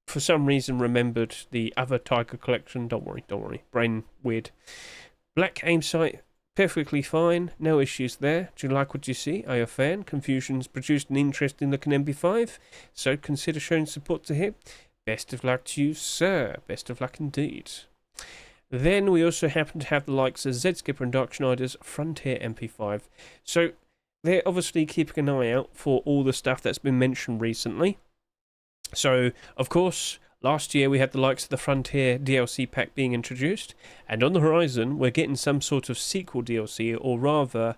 for some reason remembered the other Tiger collection. Don't worry. Brain weird. Black aim sight, perfectly fine. No issues there. Do you like what you see? Are you a fan? Confusion's produced an interesting looking MP5, so consider showing support to him. Best of luck to you, sir. Best of luck indeed. Then we also happen to have the likes of Zed Skipper and Dark Schneider's Frontier MP5. So they're obviously keeping an eye out for all the stuff that's been mentioned recently. So, of course, last year we had the likes of the Frontier DLC pack being introduced, and on the horizon we're getting some sort of sequel DLC, or rather,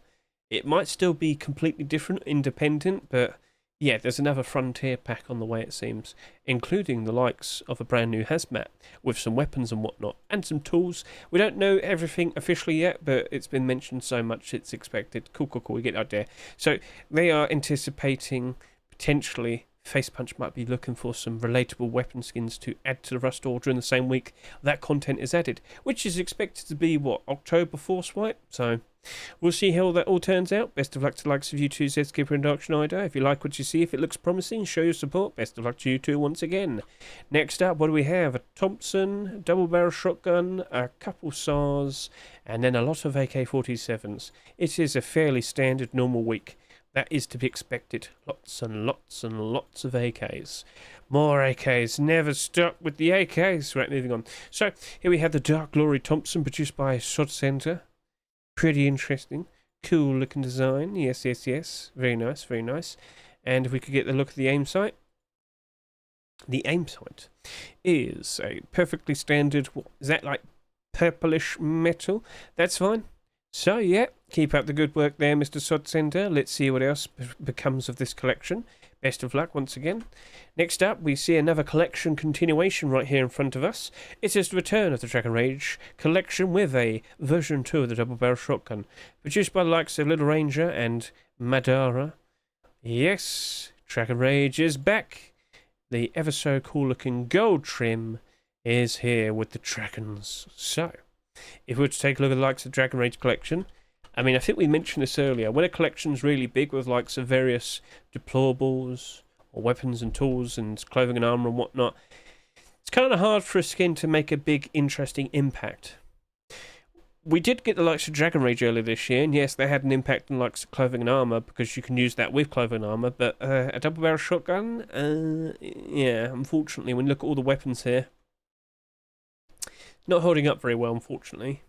it might still be completely different, independent, but Yeah, there's another Frontier pack on the way, it seems, including the likes of a brand new Hazmat with some weapons and whatnot, and some tools. We don't know everything officially yet, but it's been mentioned so much it's expected. Cool, we get out there. So they are anticipating potentially Face Punch might be looking for some relatable weapon skins to add to the Rust order in the same week that content is added, which is expected to be, what, October Force Wipe? So we'll see how that all turns out. Best of luck to the likes of you two, Zscaper and Dark Schneider. If you like what you see, if it looks promising, show your support. Best of luck to you two once again. Next up, what do we have? A Thompson, double barrel shotgun, a couple SARs, and then a lot of AK-47s. It is a fairly standard normal week. That is to be expected. Lots and lots and lots of AKs. More AKs. Never stop with the AKs. Right, moving on. So, here we have the Dark Glory Thompson produced by Shot Center. Pretty interesting. Cool looking design. Yes, yes, yes. Very nice, very nice. And if we could get the look of the aim sight. The aim sight is a perfectly standard, what is that, like purplish metal? That's fine. So, yeah, keep up the good work there, Mr. Sod Center. Let's see what else becomes of this collection. Best of luck once again. Next up, we see another collection continuation right here in front of us. It is the return of the Dragon Rage collection with a version 2 of the double barrel shotgun, produced by the likes of Little Ranger and Madara. Yes, Dragon Rage is back. The ever so cool looking gold trim is here with the dragons. So, if we were to take a look at the likes of Dragon Rage collection, I mean, I think we mentioned this earlier, when a collection's really big with likes of various deployables or weapons and tools and clothing and armour and whatnot, it's kind of hard for a skin to make a big, interesting impact. We did get the likes of Dragon Rage earlier this year, and yes, they had an impact on likes of clothing and armour because you can use that with clothing and armour, but a double barrel shotgun, yeah, unfortunately, when you look at all the weapons here, not holding up very well, unfortunately.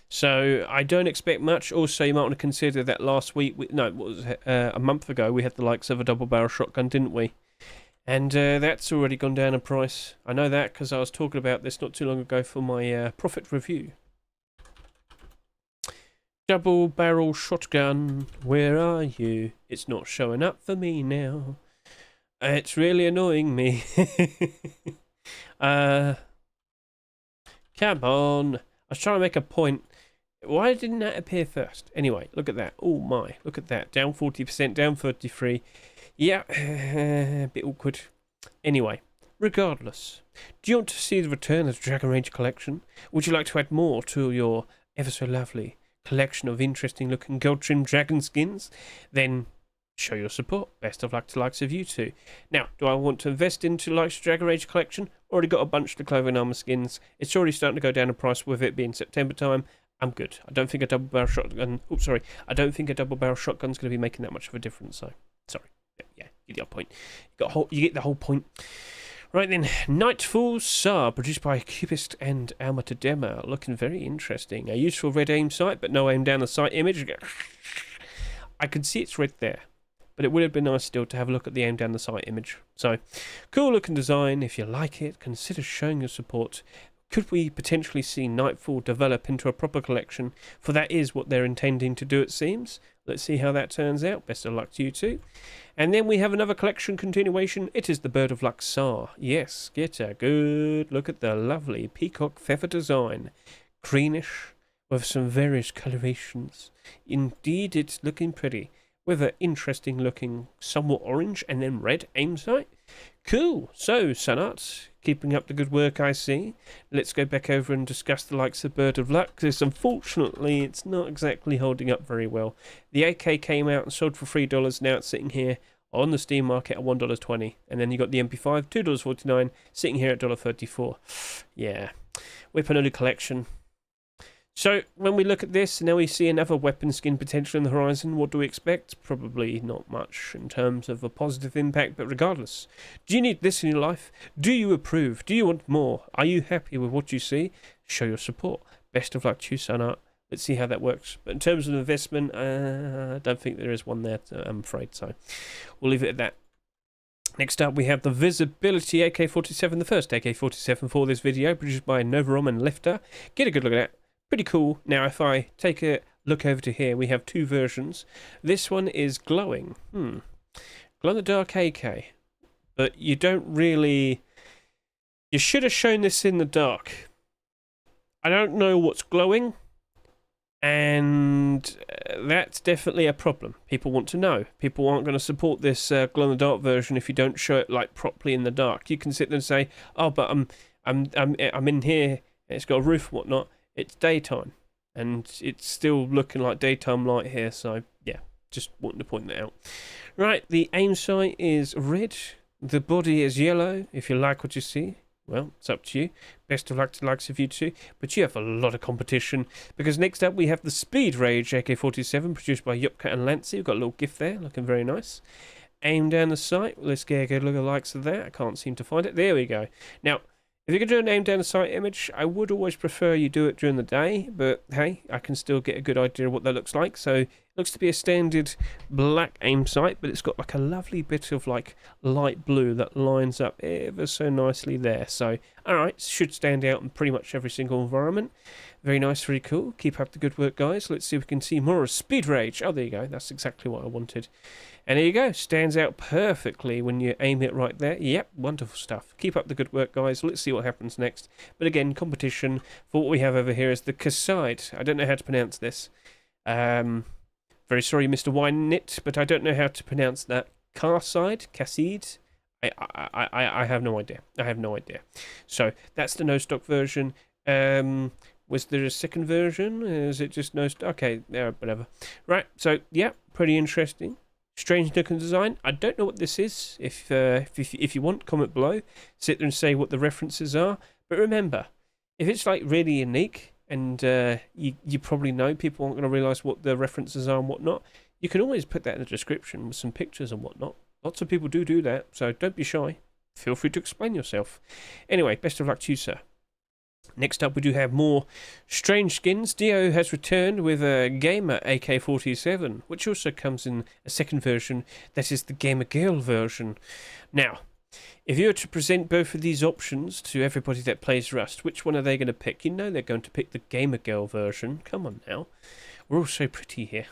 So I don't expect much. Also, you might want to consider that last week, what was it, a month ago, we had the likes of a double barrel shotgun, didn't we? And that's already gone down in price. I know that because I was talking about this not too long ago for my profit review. Double barrel shotgun, where are you? It's not showing up for me now. It's really annoying me. Come on. I was trying to make a point. Why didn't that appear first? Anyway, look at that. Oh my, look at that. Down 40%, down 33%. Yeah, a bit awkward. Anyway, regardless. Do you want to see the return of the Dragon Rage collection? Would you like to add more to your ever so lovely collection of interesting looking gold trim dragon skins? Then show your support. Best of luck to the likes of you two. Now, do I want to invest into likes of Dragon Rage collection? Already got a bunch of the clothing armor skins. It's already starting to go down in price with it being September time. I'm good. I don't think a double barrel shotgun. Oops, sorry. I don't think a double barrel shotgun's going to be making that much of a difference. So, sorry. Yeah, you get the point. You get the whole point. Right then, Nightfall SAR, produced by Cubist and Armour to Demo. Looking very interesting. A useful red aim sight, but no aim down the sight image. I can see it's red there. But it would have been nice still to have a look at the aim down the sight image. So, cool looking design. If you like it, consider showing your support. Could we potentially see Nightfall develop into a proper collection? For that is what they're intending to do, it seems. Let's see how that turns out. Best of luck to you too. And then we have another collection continuation. It is the Bird of Luck SAR. Yes, get a good look at the lovely peacock feather design. Greenish, with some various colorations. Indeed, it's looking pretty. With an interesting looking, somewhat orange and then red aim sight. Cool. So, Sunart, keeping up the good work I see. Let's go back over and discuss the likes of Bird of Luck, because unfortunately it's not exactly holding up very well. The AK came out and sold for $3, now it's sitting here on the Steam market at $1.20. And then you got the MP5, $2.49, sitting here at $1.34. Yeah, Weapon Only Collection. So, when we look at this, now we see another weapon skin potential in the horizon. What do we expect? Probably not much in terms of a positive impact, but regardless. Do you need this in your life? Do you approve? Do you want more? Are you happy with what you see? Show your support. Best of luck to you, Sunart. Let's see how that works. But in terms of investment, I don't think there is one there, I'm afraid, so we'll leave it at that. Next up, we have the Visibility AK-47, the first AK-47 for this video, produced by Novarom and Lifter. Get a good look at that. Pretty cool. Now, if I take a look over to here, we have two versions. This one is glowing. Glow-in-the-dark AK. But you don't really... You should have shown this in the dark. I don't know what's glowing. And that's definitely a problem. People want to know. People aren't going to support this glow-in-the-dark version if you don't show it like properly in the dark. You can sit there and say, "Oh, but I'm in here. It's got a roof and whatnot. It's daytime, and it's still looking like daytime light here." So yeah, just wanting to point that out. Right, the aim sight is red. The body is yellow. If you like what you see, well, it's up to you. Best of luck to Luck SAR V2, but you have a lot of competition, because next up we have the Speed Rage AK-47, produced by Yupka and Lancy. We've got a little gift there, looking very nice. Aim down the sight. Let's get a good look at the likes of that. I can't seem to find it. There we go. Now, if you're going to do an aim down the sight image, I would always prefer you do it during the day, but hey, I can still get a good idea of what that looks like. So it looks to be a standard black aim sight, but it's got like a lovely bit of like light blue that lines up ever so nicely there. So alright, should stand out in pretty much every single environment. Very nice, very cool. Keep up the good work, guys. Let's see if we can see more of Speed Rage. Oh, there you go. That's exactly what I wanted. And there you go. Stands out perfectly when you aim it right there. Yep, wonderful stuff. Keep up the good work, guys. Let's see what happens next. But again, competition for what we have over here is the Kaside. I don't know how to pronounce this. Very sorry, Mr. Winenit, but I don't know how to pronounce that. Kaside? I have no idea. I have no idea. So that's the no stock version. Was there a second version? Is it just no stock? Okay, whatever. Right. So yeah, pretty interesting. Strange looking design. I don't know what this is. If you want, comment below. Sit there and say what the references are. But remember, if it's like really unique, and you probably know people aren't going to realise what the references are and whatnot, you can always put that in the description with some pictures and whatnot. Lots of people do that, so don't be shy. Feel free to explain yourself. Anyway, best of luck to you, sir. Next up, we do have more strange skins. Dio has returned with a Gamer AK-47, which also comes in a second version. That is the Gamer Girl version. Now, if you were to present both of these options to everybody that plays Rust, which one are they going to pick? You know they're going to pick the Gamer Girl version. Come on now. We're all so pretty here.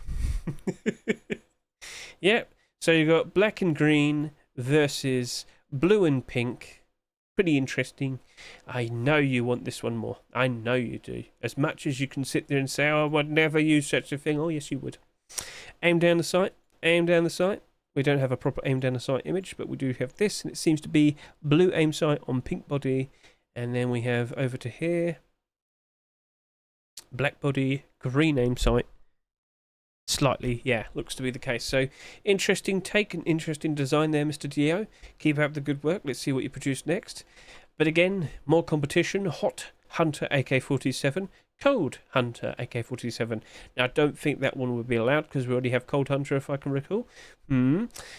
Yep. So you've got black and green versus blue and pink. Pretty interesting. I know you want this one more. I know you do. As much as you can sit there and say, "Oh, I would never use such a thing." Oh, yes, you would. Aim down the sight. Aim down the sight. We don't have a proper aim down the sight image, but we do have this, and it seems to be blue aim sight on pink body. And then we have over to here, black body, green aim sight. Slightly, yeah, looks to be the case. So, interesting take and interesting design there, Mr. Dio. Keep up the good work. Let's see what you produce next. But again, more competition. Hot Hunter AK-47, Cold Hunter AK-47. Now, I don't think that one would be allowed because we already have Cold Hunter, if I can recall.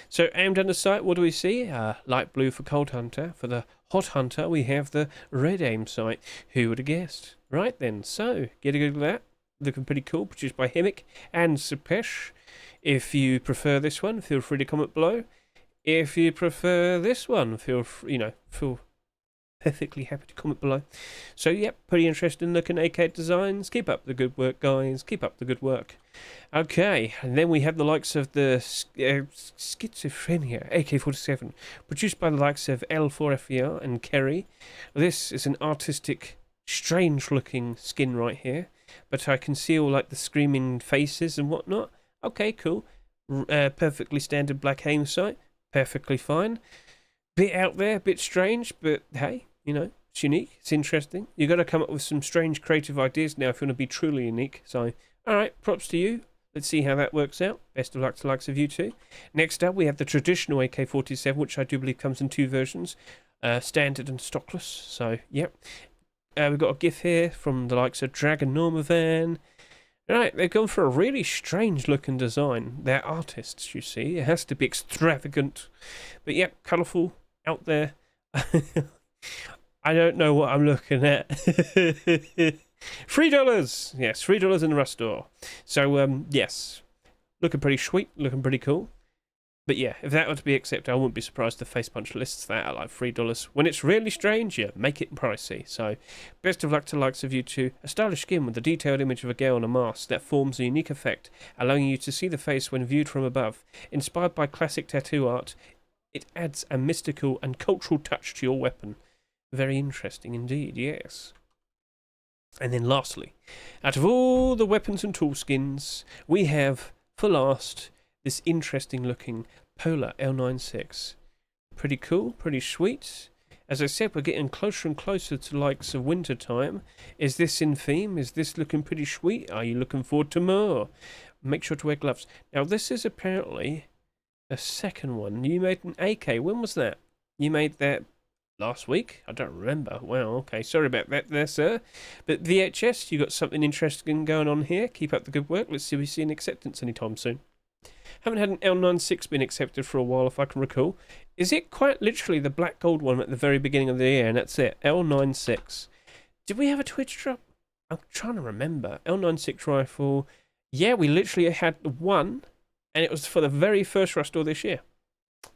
So, aimed on the sight, what do we see? Light blue for Cold Hunter. For the Hot Hunter, we have the red aim sight. Who would have guessed? Right then, so, get a good look at that. Looking pretty cool, produced by Himic and Supesh. If you prefer this one, feel free to comment below. If you prefer this one, feel perfectly happy to comment below. So, yep, pretty interesting looking AK designs. Keep up the good work, guys. Keep up the good work. Okay, and then we have the likes of the Schizophrenia AK-47, produced by the likes of L4FER and Kerry. This is an artistic, strange-looking skin right here. But I can see all like the screaming faces and whatnot. Okay, cool. Perfectly standard black aim sight. Perfectly fine. Bit out there, bit strange, but hey, you know, it's unique. It's interesting. You've got to come up with some strange creative ideas now if you want to be truly unique. So, alright, props to you. Let's see how that works out. Best of luck to Luck SAR V2. Next up, we have the traditional AK-47, which I do believe comes in two versions. Standard and stockless. So, yep. We've got a GIF here from the likes of Dragon Normavan. Right, they've gone for a really strange looking design. They're artists, you see. It has to be extravagant. But yep, colourful, out there. I don't know what I'm looking at. $3! Yes, $3 in the Rust store. So, yes. Looking pretty sweet, looking pretty cool. But yeah, if that were to be accepted, I wouldn't be surprised if Face Punch lists that at like $3. When it's really strange, yeah, make it pricey. So, best of luck to likes of V2. A stylish skin with a detailed image of a girl on a mask that forms a unique effect, allowing you to see the face when viewed from above. Inspired by classic tattoo art, it adds a mystical and cultural touch to your weapon. Very interesting indeed, yes. And then lastly, out of all the weapons and tool skins, we have, for last, this interesting looking Polar L96. Pretty cool, pretty sweet. As I said, we're getting closer and closer to likes of winter time. Is this in theme? Is this looking pretty sweet? Are you looking forward to more? Make sure to wear gloves. Now this is apparently the second one. You made an AK. When was that? You made that last week? I don't remember. Wow, okay. Sorry about that there, sir. But VHS, you got something interesting going on here. Keep up the good work. Let's see if we see an acceptance anytime soon. Haven't had an L96 been accepted for a while, if I can recall. Is it quite literally the black gold one at the very beginning of the year, and that's it? L96. Did we have a Twitch drop? I'm trying to remember. L96 rifle. Yeah, we literally had one, and it was for the very first Rustore this year.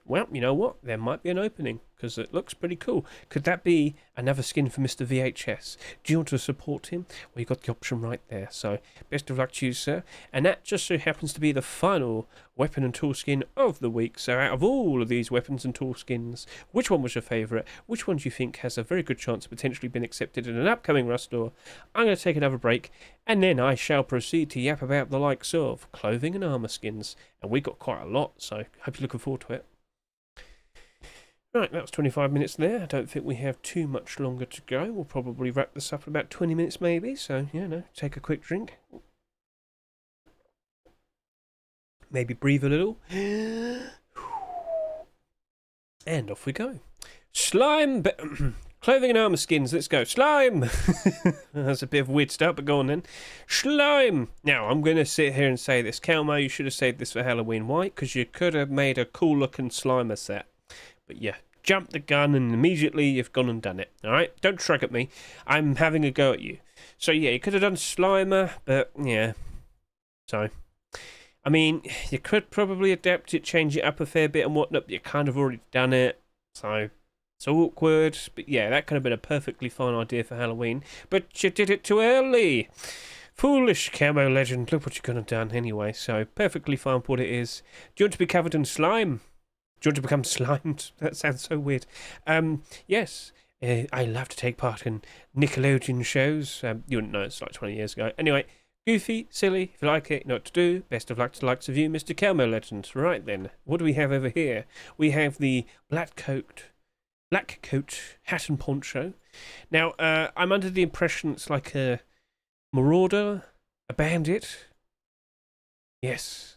Well, you know what? There might be an opening, because it looks pretty cool. Could that be another skin for Mr. VHS? Do you want to support him? Well, you got the option right there. So, best of luck to you, sir. And that just so happens to be the final weapon and tool skin of the week. So, out of all of these weapons and tool skins, which one was your favourite? Which one do you think has a very good chance of potentially being accepted in an upcoming Rustore? I'm going to take another break, and then I shall proceed to yap about the likes of clothing and armour skins. And we got quite a lot, so hope you're looking forward to it. Right, that was 25 minutes there. I don't think we have too much longer to go. We'll probably wrap this up in about 20 minutes maybe. So, yeah, no, take a quick drink. Maybe breathe a little. And off we go. Slime! Clothing and armour skins, let's go. Slime! That's a bit of a weird start, but go on then. Slime! Now, I'm going to sit here and say this. Calmo, you should have saved this for Halloween. Why? Because you could have made a cool looking Slimer set. But yeah, jump the gun and immediately you've gone and done it. Alright? Don't shrug at me. I'm having a go at you. So yeah, you could have done Slimer, but yeah. So, I mean, you could probably adapt it, change it up a fair bit and whatnot, but you kind of already done it. So, it's awkward. But yeah, that could have been a perfectly fine idea for Halloween. But you did it too early. Foolish Camo Legend. Look what you could have done anyway. So, perfectly fine for what it is. Do you want to be covered in slime? Do you want to become slimed? That sounds so weird. Yes, I love to take part in Nickelodeon shows. You wouldn't know, it's like 20 years ago. Anyway, goofy, silly, if you like it, you know what to do. Best of luck to the likes of you, Mr. Camo Legend. Right then, what do we have over here? We have the black coat hat and poncho. Now, I'm under the impression it's like a marauder, a bandit. Yes.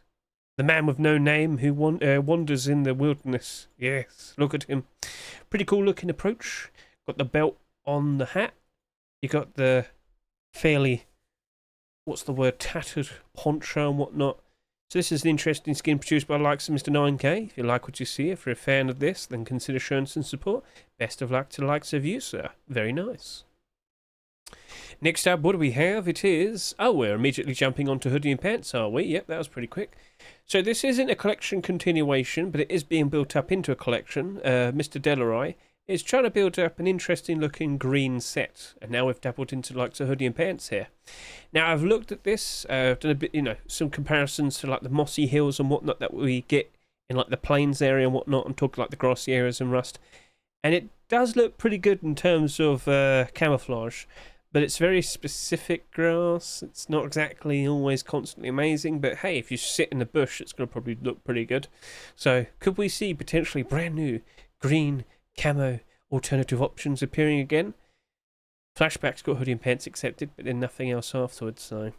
The man with no name who wanders in the wilderness. Yes, look at him. Pretty cool looking approach. Got the belt on the hat. You got the fairly, what's the word, tattered poncho and whatnot. So this is an interesting skin produced by the likes of Mr. 9K. If you like what you see, if you're a fan of this, then consider showing some support. Best of luck to the likes of you, sir. Very nice. Next up, what do we have? It is... Oh, we're immediately jumping onto hoodie and pants, are we? Yep, that was pretty quick. So this isn't a collection continuation, but it is being built up into a collection. Mr. Delaroy is trying to build up an interesting looking green set. And now we've dabbled into like the hoodie and pants here. Now, I've looked at this. I've done a bit, some comparisons to like the mossy hills and whatnot that we get in like the plains area and whatnot. I'm talking like the grassy areas and Rust. And it does look pretty good in terms of camouflage. But it's very specific grass. It's not exactly always constantly amazing. But hey, if you sit in the bush, it's going to probably look pretty good. So could we see potentially brand new green camo alternative options appearing again? Flashback's got hoodie and pants accepted, but then nothing else afterwards. So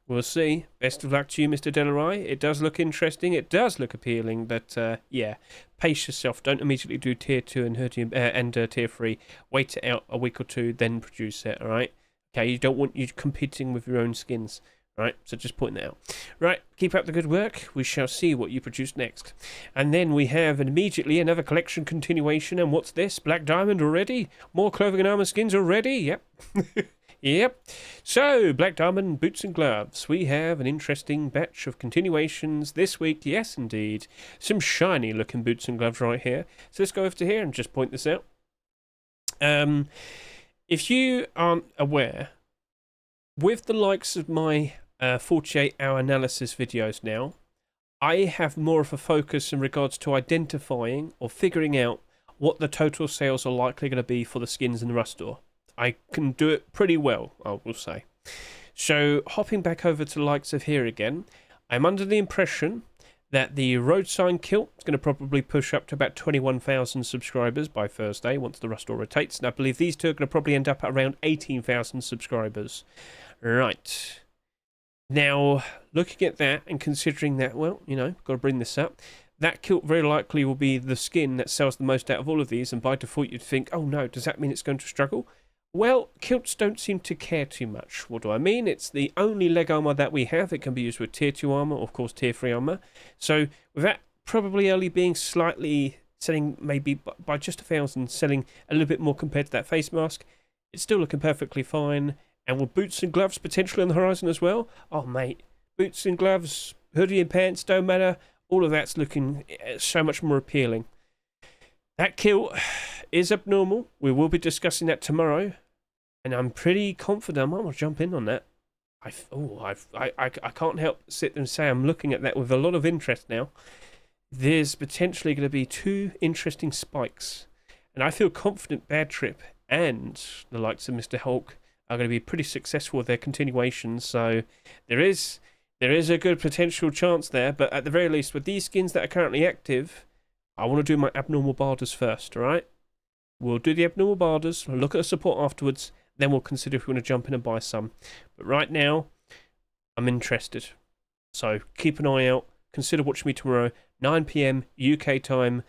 we'll see. Best of luck to you, Mr. Delaroy. It does look interesting. It does look appealing. But yeah, pace yourself. Don't immediately do tier 2 and hoodie and tier 3. Wait it out a week or two, then produce it. All right. Okay. You don't want you competing with your own skins. Right, so just pointing that out. Right, keep up the good work. We shall see what you produce next. And then we have immediately another collection continuation. And what's this? Black Diamond already? More clothing and armor skins already? Yep. Yep. So, Black Diamond Boots and Gloves. We have an interesting batch of continuations this week. Yes, indeed. Some shiny looking boots and gloves right here. So let's go over to here and just point this out. If you aren't aware, with the likes of my 48-hour analysis videos now, I have more of a focus in regards to identifying or figuring out what the total sales are likely going to be for the skins in the Rust store. I can do it pretty well, I will say. So, hopping back over to the likes of here again, I'm under the impression that the Roadsign kilt is going to probably push up to about 21,000 subscribers by Thursday once the Rust store rotates. And I believe these two are going to probably end up at around 18,000 subscribers. Right. Now, looking at that and considering that, well, you know, got to bring this up. That kilt very likely will be the skin that sells the most out of all of these. And by default, you'd think, oh no, does that mean it's going to struggle? Well, kilts don't seem to care too much. What do I mean? It's the only leg armor that we have. It can be used with tier 2 armor, or of course tier 3 armor. So with that probably only being slightly selling maybe by just 1,000, selling a little bit more compared to that face mask, it's still looking perfectly fine. And with boots and gloves potentially on the horizon as well. Oh mate, boots and gloves, hoodie and pants, don't matter. All of that's looking so much more appealing. That kilt is abnormal. We will be discussing that tomorrow. And I'm pretty confident I might want to jump in on that. I can't help sit and say I'm looking at that with a lot of interest now. There's potentially going to be 2 interesting spikes. And I feel confident Bad Trip and the likes of Mr. Hulk are going to be pretty successful with their continuations. So there is a good potential chance there. But at the very least, with these skins that are currently active, I want to do my abnormal barders first, alright? We'll do the abnormal barders, we'll look at the support afterwards, then we'll consider if we want to jump in and buy some. But right now, I'm interested. So keep an eye out. Consider watching me tomorrow, 9 PM UK time.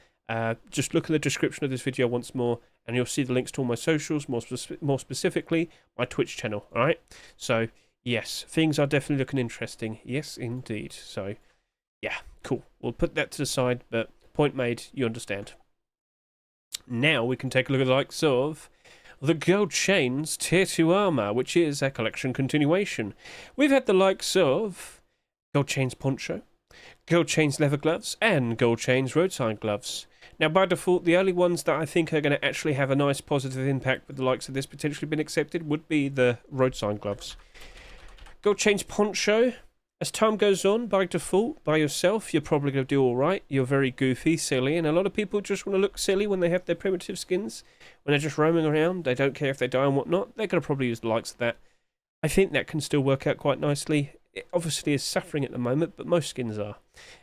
Just look at the description of this video once more, and you'll see the links to all my socials, more specifically, my Twitch channel. All right? So, yes, things are definitely looking interesting. Yes, indeed. So, yeah, cool. We'll put that to the side, but point made, you understand. Now we can take a look at the likes of the Gold Chains Tier 2 Armour, which is a collection continuation. We've had the likes of Gold Chains Poncho, Gold Chains Leather Gloves, and Gold Chains Roadsign Gloves. Now, by default, the only ones that I think are going to actually have a nice positive impact with the likes of this potentially been accepted would be the Roadsign Gloves. Gold Chains Poncho. As time goes on, by default, by yourself, you're probably going to do alright. You're very goofy, silly, and a lot of people just want to look silly when they have their primitive skins. When they're just roaming around, they don't care if they die and whatnot. They're going to probably use the likes of that. I think that can still work out quite nicely. It obviously is suffering at the moment, but most skins are.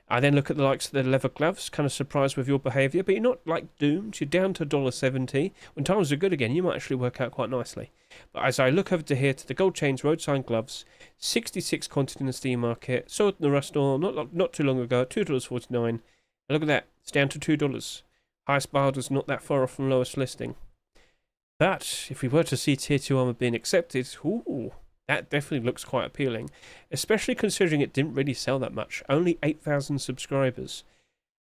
I then look at the likes of the leather gloves, kind of surprised with your behaviour, but you're not like doomed. You're down to $1.70. When times are good again, you might actually work out quite nicely. But as I look over to here to the Gold Chains Roadsign Gloves, 66 quantity in the Steam market, sold in the Rust store not too long ago, $2.49. And look at that, it's down to $2. Highest barter's not that far off from lowest listing. But if we were to see Tier 2 armor being accepted, ooh, that definitely looks quite appealing, especially considering it didn't really sell that much, only 8,000 subscribers.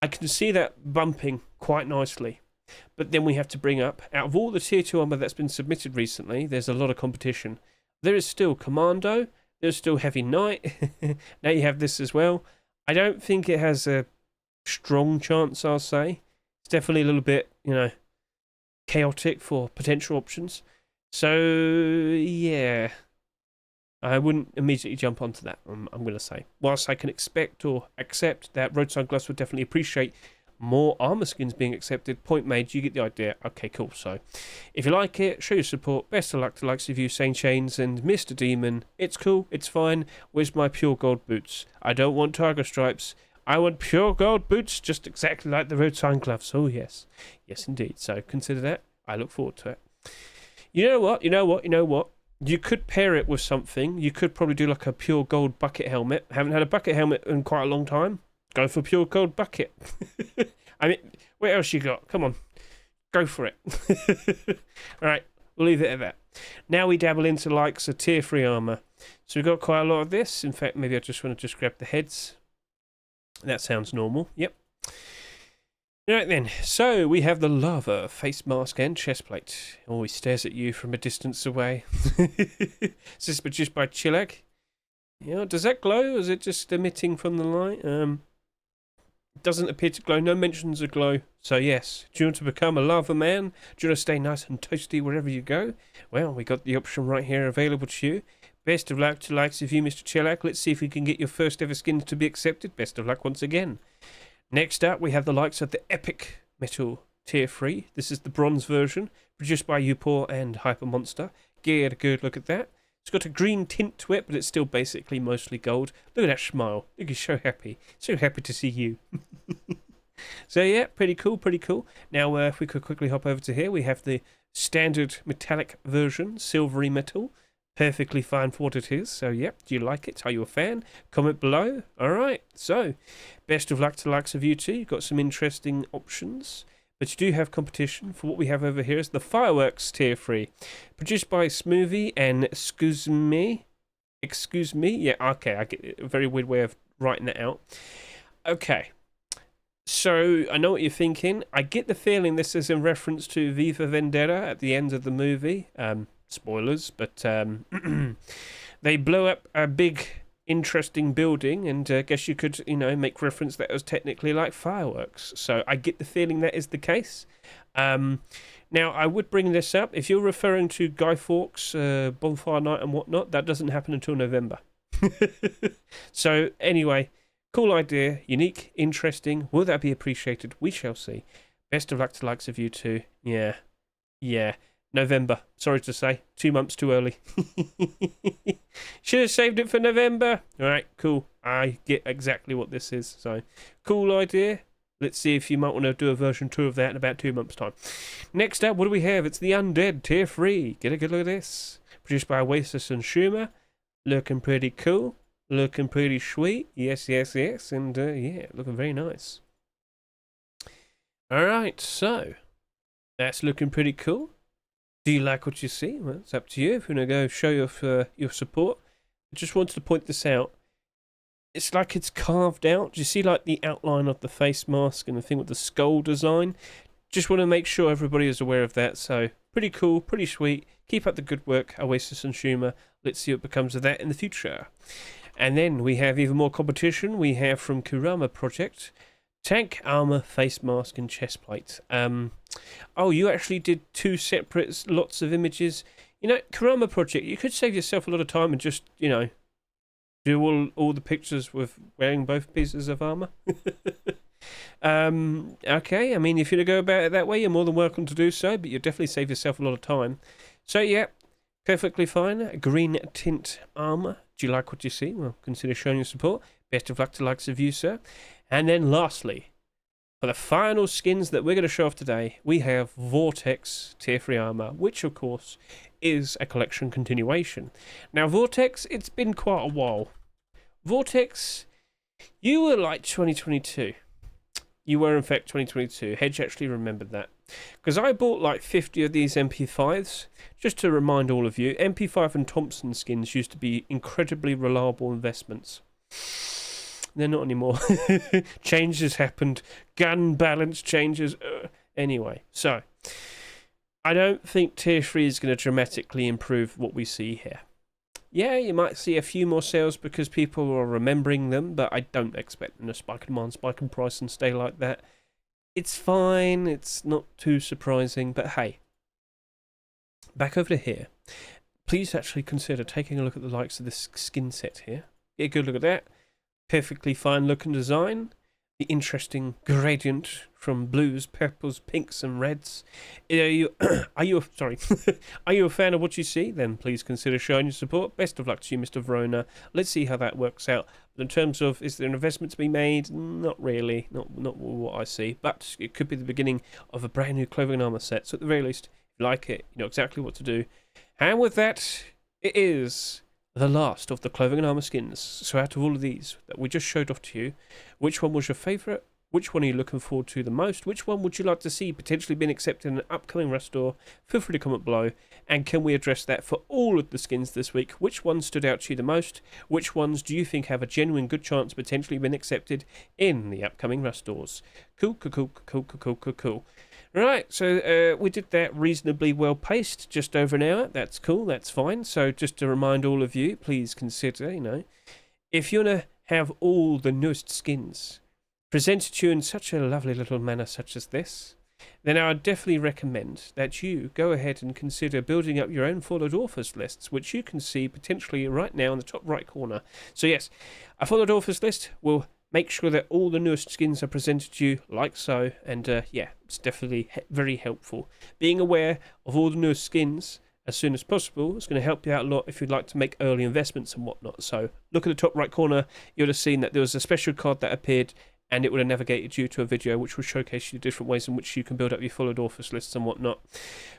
I can see that bumping quite nicely. But then we have to bring up, out of all the Tier 2 armor that's been submitted recently, there's a lot of competition. There is still Commando, there's still Heavy Knight, now you have this as well. I don't think it has a strong chance, I'll say. It's definitely a little bit, you know, chaotic for potential options. So, yeah, I wouldn't immediately jump onto that, I'm going to say. Whilst I can expect or accept that Roadsign Gloves would definitely appreciate more armor skins being accepted, point made, you get the idea. Okay, cool. So, if you like it, show your support. Best of luck to the likes of you, Saint Chains and Mr. Demon. It's cool, it's fine. Where's my pure gold boots? I don't want tiger stripes. I want pure gold boots, just exactly like the Roadsign Gloves. Oh, yes. Yes, indeed. So, consider that. I look forward to it. You know what? You could pair it with something. You could probably do like a pure gold bucket helmet. Haven't had a bucket helmet in quite a long time. Go for pure gold bucket. I mean, what else you got? Come on. Go for it. Alright, we'll leave it at that. Now we dabble into the likes of tier 3 armor. So we've got quite a lot of this. In fact, maybe I just want to grab the heads. That sounds normal. Yep. Right then, so we have the lava face mask and chest plate. Always stares at you from a distance away. Is this produced by Chilag? Yeah, does that glow? Or is it just emitting from the light? Doesn't appear to glow. No mentions of glow. So yes, do you want to become a lava man? Do you want to stay nice and toasty wherever you go? Well, we got the option right here available to you. Best of luck to likes of you, Mr. Chilag. Let's see if we can get your first ever skin to be accepted. Best of luck once again. Next up, we have the likes of the Epic Metal Tier 3. This is the bronze version, produced by Upor and Hyper Monster. Get a good look at that. It's got a green tint to it, but it's still basically mostly gold. Look at that smile. Look, he's so happy. So happy to see you. So yeah, pretty cool, pretty cool. Now, if we could quickly hop over to here, we have the standard metallic version, silvery metal. Perfectly fine for what it is. So yeah, do you like it? Are you a fan? Comment below. Alright, so best of luck to the likes of you two. You've got some interesting options. But you do have competition for what we have over here is the Fireworks Tier 3. Produced by Smoothie and Excuse Me. Yeah, okay, I get a very weird way of writing that out. Okay. So, I know what you're thinking. I get the feeling this is in reference to Viva Vendetta at the end of the movie. Spoilers, but they blow up a big, interesting building, and I guess you could, make reference that it was technically like fireworks. So I get the feeling that is the case. Now, I would bring this up. If you're referring to Guy Fawkes, Bonfire Night and whatnot, that doesn't happen until November. So, anyway, cool idea, unique, interesting. Will that be appreciated? We shall see. Best of luck to the likes of you two. Yeah. November, sorry to say. 2 months too early. Should have saved it for November. Alright, cool. I get exactly what this is. So, cool idea. Let's see if you might want to do a version 2 of that in about 2 months' time. Next up, what do we have? It's the Undead Tier 3. Get a good look at this. Produced by Oasis and Schumer. Looking pretty cool. Looking pretty sweet. Yes. And, yeah, looking very nice. Alright, so, that's looking pretty cool. Do you like what you see? Well, it's up to you. If you want to go show your support. I just wanted to point this out. It's like it's carved out. Do you see like the outline of the face mask and the thing with the skull design? Just want to make sure everybody is aware of that. So, pretty cool, pretty sweet. Keep up the good work, Oasis and Schumer. Let's see what becomes of that in the future. And then we have even more competition. We have from Kurama Project. Tank, armor, face mask, and chest plate. Oh, you actually did 2 separate lots of images. Kurama Project, you could save yourself a lot of time and just, do all the pictures with wearing both pieces of armor. Okay, I mean, if you to go about it that way, you're more than welcome to do so, but you'll definitely save yourself a lot of time. So, yeah, perfectly fine. Green tint armor. Do you like what you see? Well, consider showing your support. Best of luck to the likes of you, sir. And then lastly, for the final skins that we're going to show off today, we have Vortex Tier 3 Armour, which of course is a collection continuation. Now Vortex, it's been quite a while. Vortex, you were like 2022. You were in fact 2022. Hedge actually remembered that. Because I bought like 50 of these MP5s. Just to remind all of you, MP5 and Thompson skins used to be incredibly reliable investments. They're not anymore. Changes happened. Gun balance changes. Anyway, so I don't think Tier 3 is going to dramatically improve what we see here. Yeah, you might see a few more sales because people are remembering them, but I don't expect them to spike in demand, spike in price and stay like that. It's fine. It's not too surprising, but hey. Back over to here. Please actually consider taking a look at the likes of this skin set here. Get a good look at that. Perfectly fine look and design. The interesting gradient from blues, purples, pinks, and reds. Are you a fan of what you see? Then please consider showing your support. Best of luck to you, Mr. Verona. Let's see how that works out. But in terms of, is there an investment to be made? Not really. Not what I see. But it could be the beginning of a brand new clothing and armor set. So at the very least, if you like it, you know exactly what to do. And with that, it is the last of the clothing and armor skins. So out of all of these that we just showed off to you, which one was your favourite? Which one are you looking forward to the most? Which one would you like to see potentially being accepted in an upcoming restore? Feel free to comment below. And can we address that for all of the skins this week? Which ones stood out to you the most? Which ones do you think have a genuine good chance of potentially being accepted in the upcoming restores? Cool. Right, so we did that reasonably well paced, just over an hour. That's cool, that's fine. So just to remind all of you, please consider, if you want to have all the newest skins presented to you in such a lovely little manner such as this, then I would definitely recommend that you go ahead and consider building up your own followed authors lists, which you can see potentially right now in the top right corner. So yes, a followed authors list will make sure that all the newest skins are presented to you like so, and yeah, it's definitely very helpful. Being aware of all the newest skins as soon as possible is going to help you out a lot if you'd like to make early investments and whatnot. So look at the top right corner, you would have seen that there was a special card that appeared, and it would have navigated you to a video which will showcase you different ways in which you can build up your followed authors lists and whatnot.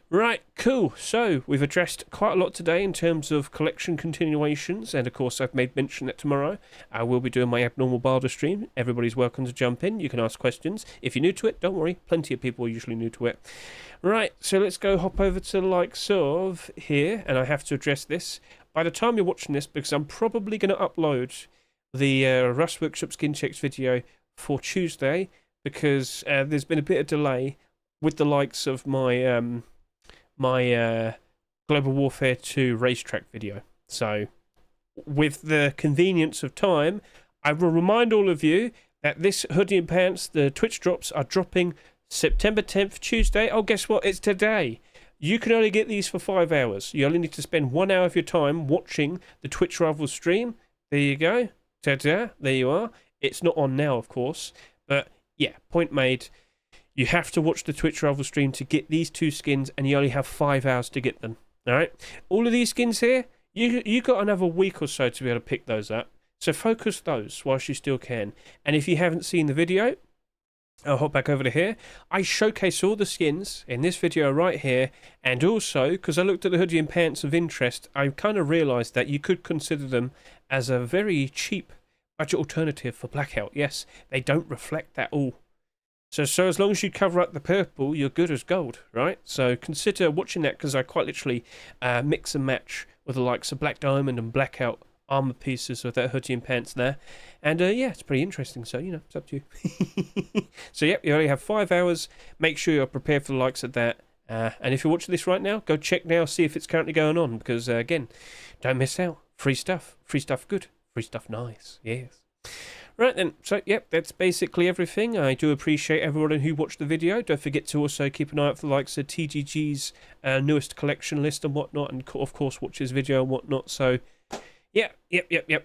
Right, cool. So we've addressed quite a lot today in terms of collection continuations, and of course I've made mention that tomorrow I will be doing my Abnormal Barter stream. Everybody's welcome to jump in. You can ask questions. If you're new to it, don't worry. Plenty of people are usually new to it. Right, so let's go hop over to the likes of here, and I have to address this. By the time you're watching this, because I'm probably going to upload the Rust Workshop Skin Checks video for Tuesday, because there's been a bit of delay with the likes of my my Global Warfare 2 racetrack video. So with the convenience of time, I will remind all of you that this hoodie and pants, the Twitch drops, are dropping September 10th, Tuesday. Oh, guess what? It's today. You can only get these for 5 hours. You only need to spend 1 hour of your time watching the Twitch Rivals stream. There you go. Ta-da. There you are. It's not on now, of course, but yeah, point made. You have to watch the Twitch Rival stream to get these two skins, and you only have 5 hours to get them. All right, all of these skins here, you got another week or so to be able to pick those up. So focus those whilst you still can. And if you haven't seen the video, I'll hop back over to here. I showcase all the skins in this video right here, and also because I looked at the hoodie and pants of interest, I kind of realised that you could consider them as a very cheap budget alternative for blackout. Yes, they don't reflect that all. So as long as you cover up the purple, you're good as gold, right? So consider watching that, because I quite literally mix and match with the likes of Black Diamond and Blackout armor pieces with that hoodie and pants there. And yeah, it's pretty interesting. So, it's up to you. So yep, you only have 5 hours. Make sure you're prepared for the likes of that. And if you're watching this right now, go check now, see if it's currently going on. Because again, don't miss out. Free stuff good. Free stuff nice, yes. Right then, so yep, that's basically everything. I do appreciate everyone who watched the video. Don't forget to also keep an eye out for the likes of TGG's newest collection list and whatnot, and of course watch his video and whatnot. So yep,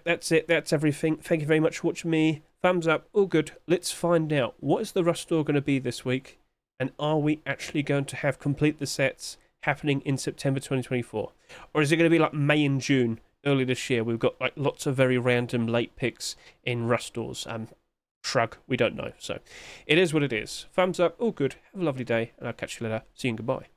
that's it, that's everything. Thank you very much for watching me. Thumbs up, all good. Let's find out, what is the Rust store going to be this week, and are we actually going to have complete the sets happening in September 2024? Or is it going to be like May and June? Early this year, we've got like lots of very random late picks in Rust stores. Shrug, we don't know. So it is what it is. Thumbs up, all good. Have a lovely day, and I'll catch you later. See you and goodbye.